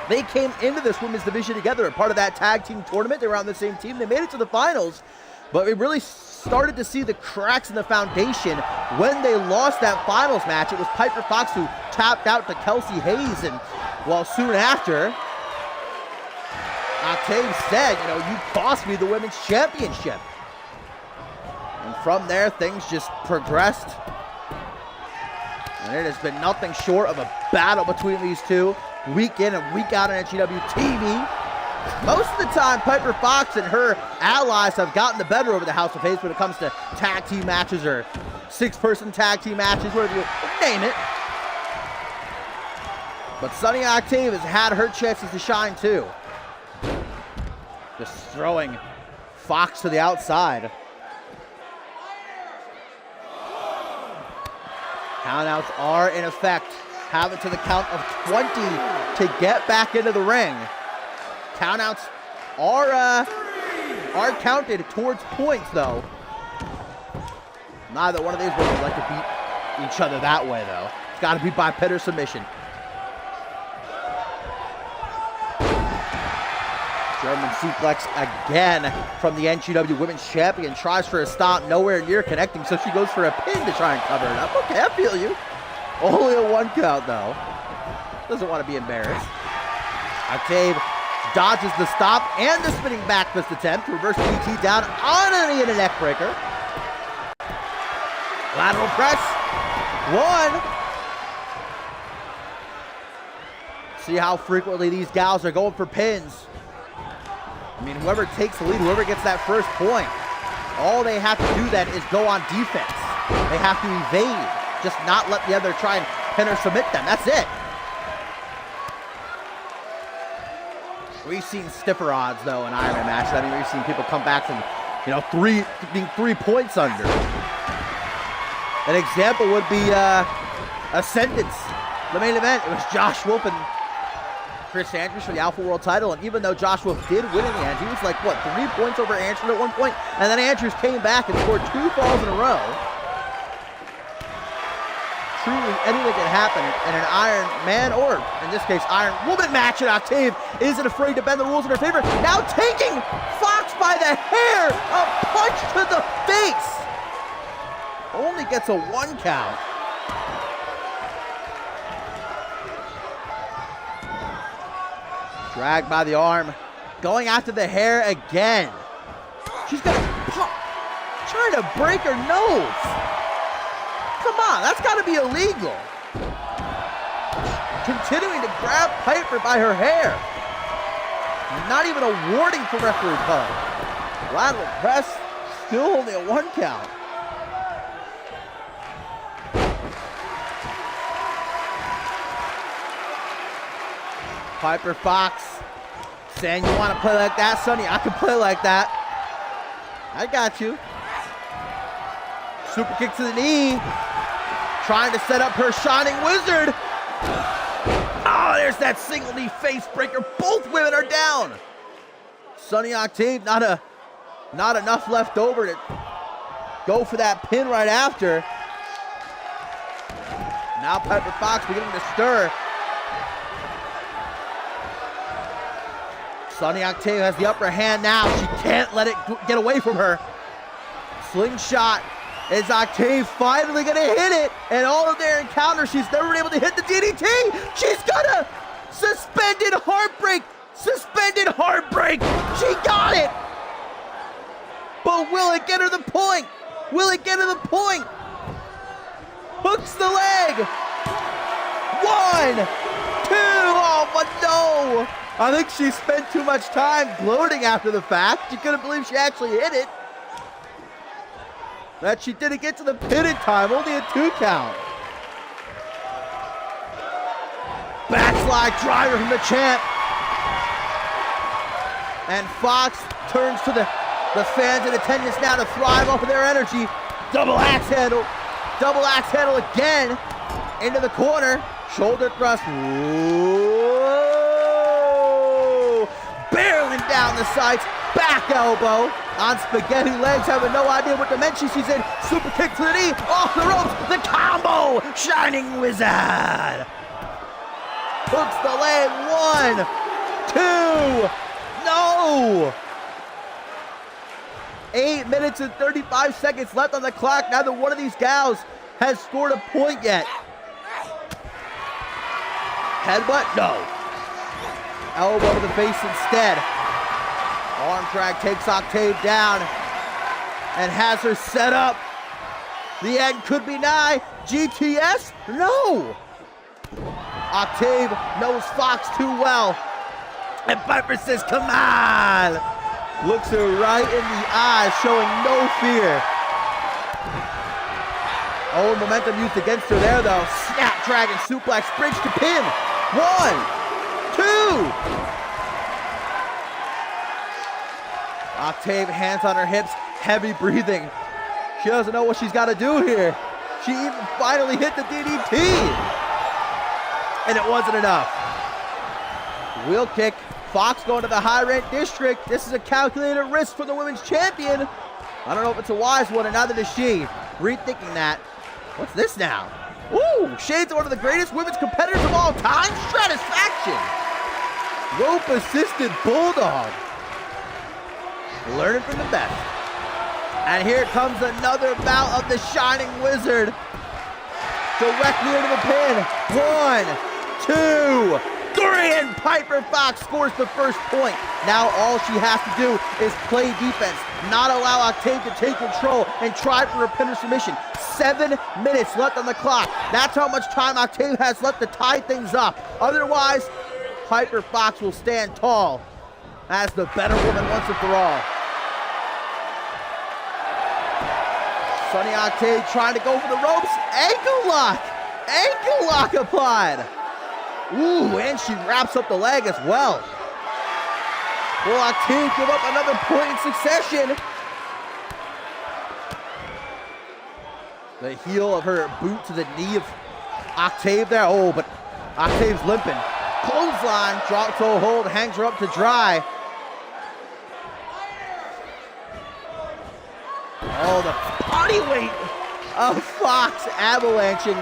They came into this women's division together, a part of that tag team tournament. They were on the same team. They made it to the finals, but we really started to see the cracks in the foundation when they lost that finals match. It was Piper Fox who tapped out to Kelsey Hayes, and well, soon after, Octave said, you know, you cost me the women's championship. And from there, things just progressed. And it has been nothing short of a battle between these two, week in and week out on NGW TV. Most of the time, Piper Fox and her allies have gotten the better over the House of Hayes when it comes to tag team matches or 6-person tag team matches, whatever you name it. But Sunny Octave has had her chances to shine too. Just throwing Fox to the outside. Countouts are in effect. Have it to the count of 20 to get back into the ring. Countouts are counted towards points, though. Neither one of these women would like to beat each other that way, though. It's got to be by pin or submission. German suplex again from the NGW Women's Champion. Tries for a stop, nowhere near connecting, so she goes for a pin to try and cover it up. Okay, I feel you. Only a 1 count, though. Doesn't want to be embarrassed. Octave dodges the stop and the spinning back fist attempt. Reverse DT down on a knee and a neck breaker. Lateral press. One. See how frequently these gals are going for pins. I mean, whoever takes the lead, whoever gets that first point, all they have to do then is go on defense. They have to evade, just not let the other try and pin or submit them. That's it. We've seen stiffer odds, though, in Iron Man matches. I mean, we've seen people come back from, being 3 points under. An example would be Ascendance. The main event, it was Josh Wolf and Chris Andrews for the Alpha World title, and even though Josh Wolf did win in the end, he was like, 3 points over Andrews at one point, and then Andrews came back and scored 2 falls in a row. Truly, anything can happen in an Iron Man, or in this case, Iron Woman match, and Octave isn't afraid to bend the rules in her favor, now taking Fox by the hair, a punch to the face. Only gets a 1 count. Dragged by the arm, going after the hair again. She's gonna pop, trying to break her nose. Come on, that's gotta be illegal. Continuing to grab Piper by her hair. Not even a warning from referee Pug. Lateral press, still only a 1 count. Piper Fox saying, you want to play like that, Sonny? I can play like that. I got you. Super kick to the knee. Trying to set up her Shining Wizard. Oh, there's that single knee face breaker. Both women are down. Sonny Octave, not enough left over to go for that pin right after. Now Piper Fox beginning to stir. Sonny Octave has the upper hand now. She can't let it get away from her. Slingshot. Is Octave finally going to hit it? And all of their encounters, she's never been able to hit the DDT. She's got a suspended heartbreak. Suspended heartbreak. She got it. But will it get her the point? Will it get her the point? Hooks the leg. 1, 2. Oh, but no. I think she spent too much time gloating after the fact. She couldn't believe she actually hit it. That she didn't get to the pin in time, only a 2 count. Backslide driver from the champ. And Fox turns to the fans in attendance now to thrive off of their energy. Double axe handle again. Into the corner, shoulder thrust. Whoa! Barreling down the sights, back elbow. On spaghetti legs, having no idea what dimension she's in. Super kick to the knee, off the ropes, the combo! Shining Wizard! Hooks the leg, 1, 2, no! 8 minutes and 35 seconds left on the clock. Neither one of these gals has scored a point yet. Headbutt, no. Elbow to the face instead. Arm drag takes Octave down and has her set up. The end could be nigh. GTS? No. Octave knows Fox too well. And Piper says, come on. Looks her right in the eye, showing no fear. Oh, momentum used against her there, though. Snap dragon suplex, bridge to pin. 1, 2. Octave, hands on her hips, heavy breathing. She doesn't know what she's got to do here. She even finally hit the DDT. And it wasn't enough. Wheel kick. Fox going to the high rent district. This is a calculated risk for the women's champion. I don't know if it's a wise one, and neither does she. Rethinking that. What's this now? Ooh, shades of one of the greatest women's competitors of all time. Stratisfaction. Rope assisted bulldog. Learning from the best. And here comes another bout of the Shining Wizard. Directly into the pin. 1, 2, 3, and Piper Fox scores the first point. Now all she has to do is play defense, not allow Octave to take control and try for a pin or submission. 7 minutes left on the clock. That's how much time Octave has left to tie things up. Otherwise, Piper Fox will stand tall as the better woman once and for all. Sunny Octave trying to go for the ropes. Ankle lock! Ankle lock applied! Ooh, and she wraps up the leg as well. Will Octave give up another point in succession? The heel of her boot to the knee of Octave there. Oh, but Octave's limping. Clothesline, drop toe hold, hangs her up to dry. Oh, the body weight of Fox avalanching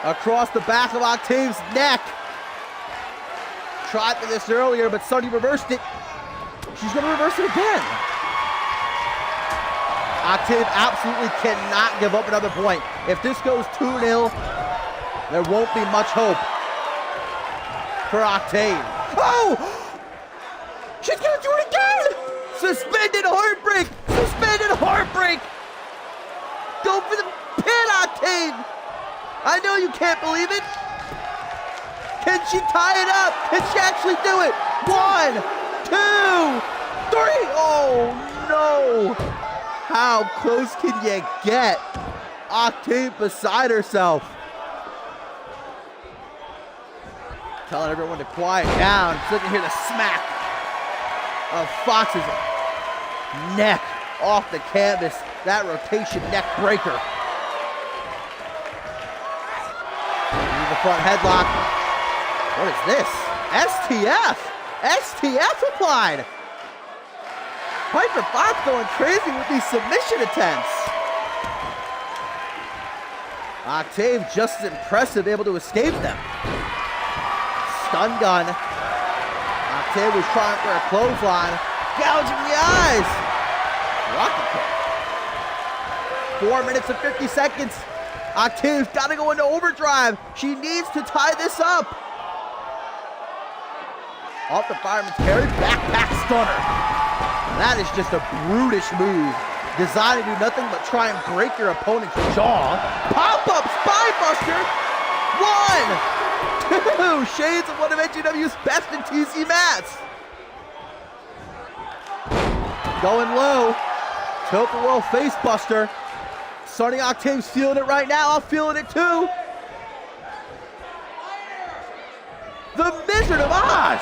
across the back of Octave's neck. Tried for this earlier, but Sunny reversed it. She's going to reverse it again. Octave absolutely cannot give up another point. If this goes 2-0, there won't be much hope for Octave. Oh! She's going to do it again! Suspended heartbreak! Suspended heartbreak! Go for the pin, Octave! I know you can't believe it. Can she tie it up? Can she actually do it? 1, 2, 3. Oh, no. How close can you get? Octave beside herself. Telling everyone to quiet down so they can hear the smack of Fox's neck off the canvas. That rotation neck breaker. The front headlock. What is this? STF! STF applied! Piper Fox going crazy with these submission attempts. Octave just as impressive, able to escape them. Stun gun. Octave was trying for a clothesline. Gouging the eyes. Rocket kick. 4 minutes and 50 seconds. Octave's got to go into overdrive. She needs to tie this up. Off the fireman's carry, backpack stunner. That is just a brutish move, designed to do nothing but try and break your opponent's jaw. Pop-up spinebuster. 1, 2, shades of one of NGW's best in TC mats. Going low, tilt-a-whirl facebuster. Sunny Octave's feeling it right now. I'm feeling it too. The Wizard of Oz.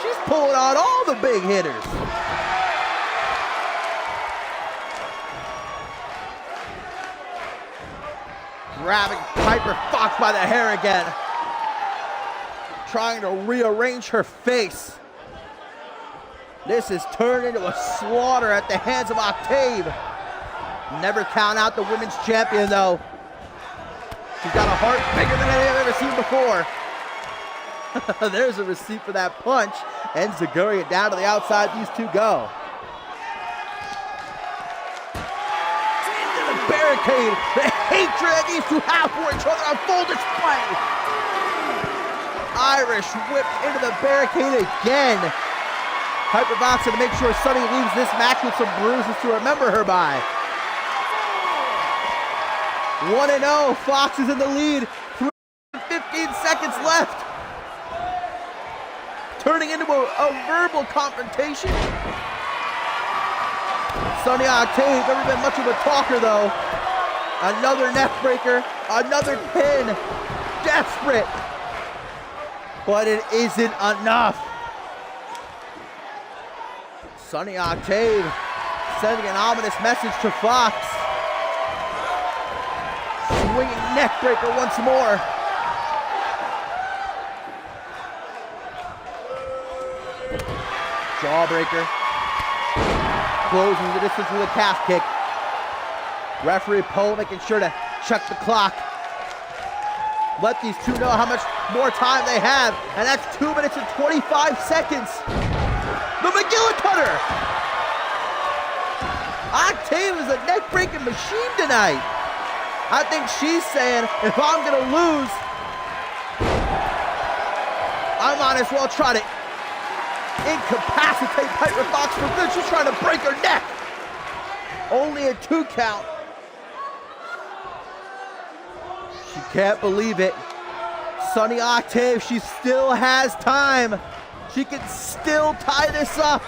She's pulling out all the big hitters. Grabbing Piper Fox by the hair again. Trying to rearrange her face. This has turned into a slaughter at the hands of Octave. Never count out the women's champion though. She's got a heart bigger than I've ever seen before. There's a receipt for that punch. And Zaguri down to the outside. These two go. Into the barricade. The hatred that these two have for each other on full display. Irish whipped into the barricade again. Piper Fox to make sure Sunny leaves this match with some bruises to remember her by. 1-0. Fox is in the lead. 15 seconds left. Turning into a verbal confrontation. Sunny Octave, never been much of a talker though. Another neck breaker, another pin. Desperate. But it isn't enough. Sunny Octave sending an ominous message to Fox. Swinging neck breaker once more. Jawbreaker. Closing the distance with a calf kick. Referee Poe making sure to check the clock. Let these two know how much more time they have. And that's 2 minutes and 25 seconds. The McGillicudder. Octave is a neck-breaking machine tonight. I think she's saying, if I'm going to lose, I might as well try to incapacitate Piper Fox for good. She's trying to break her neck. Only a 2 count. She can't believe it. Sunny Octave, she still has time. She can still tie this up.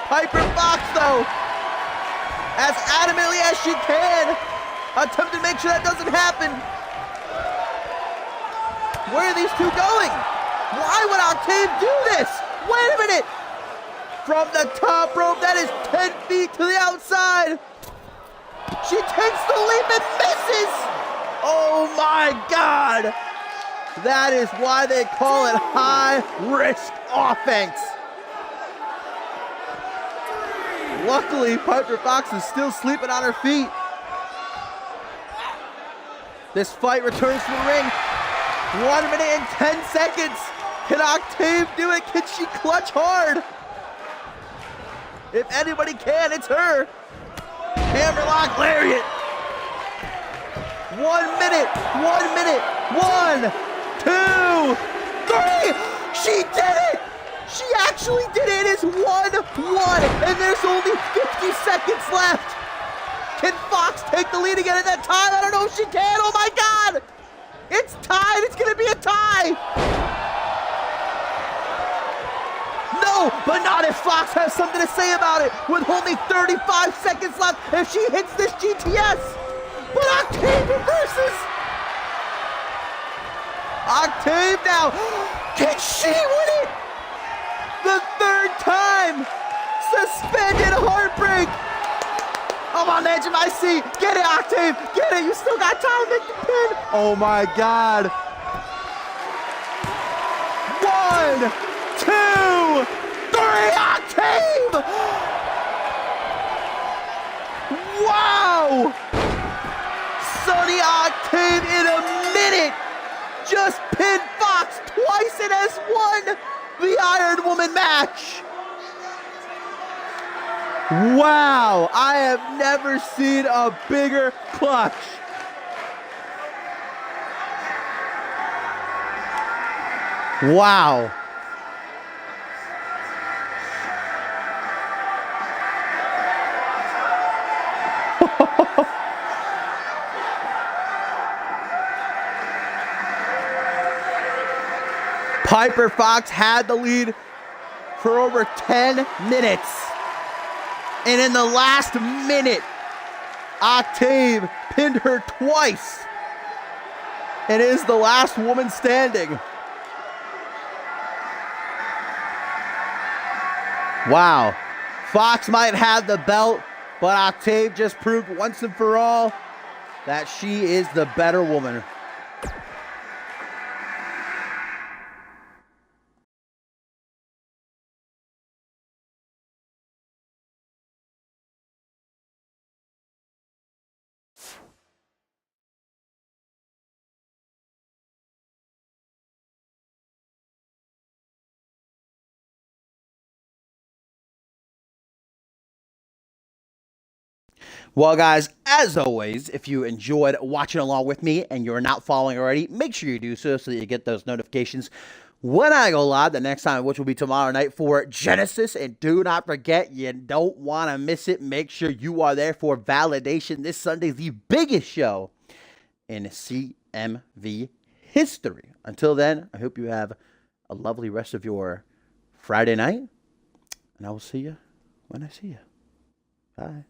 Piper Fox, though, as adamantly as she can, attempt to make sure that doesn't happen. Where are these two going? Why would Octave do this? Wait a minute. From the top rope, that is 10 feet to the outside. She takes the leap and misses. Oh my God. That is why they call it high-risk offense. Luckily, Piper Fox is still sleeping on her feet. This fight returns to the ring. 1 minute and 10 seconds. Can Octave do it? Can she clutch hard? If anybody can, it's her. Hammerlock lariat. 1 minute. 1 minute. 1, 2, 3. She did it. She actually did it. It is 1-1, and there's only 50 seconds left. Can Fox take the lead again at that time? I don't know if she can. Oh my God. It's tied. It's going to be a tie. No, but not if Fox has something to say about it. With only 35 seconds left, if she hits this GTS. But Octave reverses. Octave now. Can she win it? The third time. Suspended heartbreak. I'm on the edge of my seat. Get it, Octave. Get it. You still got time to make the pin. Oh my God. 1, 2, 3. Octave. Wow. Sunny Octave in a minute just pinned Fox twice and has won the Iron Woman match. Wow, I have never seen a bigger clutch. Wow. Piper Fox had the lead for over 10 minutes. And in the last minute, Octave pinned her twice and is the last woman standing. Wow. Fox might have the belt, but Octave just proved once and for all that she is the better woman. Well, guys, as always, if you enjoyed watching along with me and you're not following already, make sure you do so that you get those notifications when I go live the next time, which will be tomorrow night for Genesis. And do not forget, you don't want to miss it. Make sure you are there for Validation this Sunday, the biggest show in CMV history. Until then, I hope you have a lovely rest of your Friday night, and I will see you when I see you. Bye.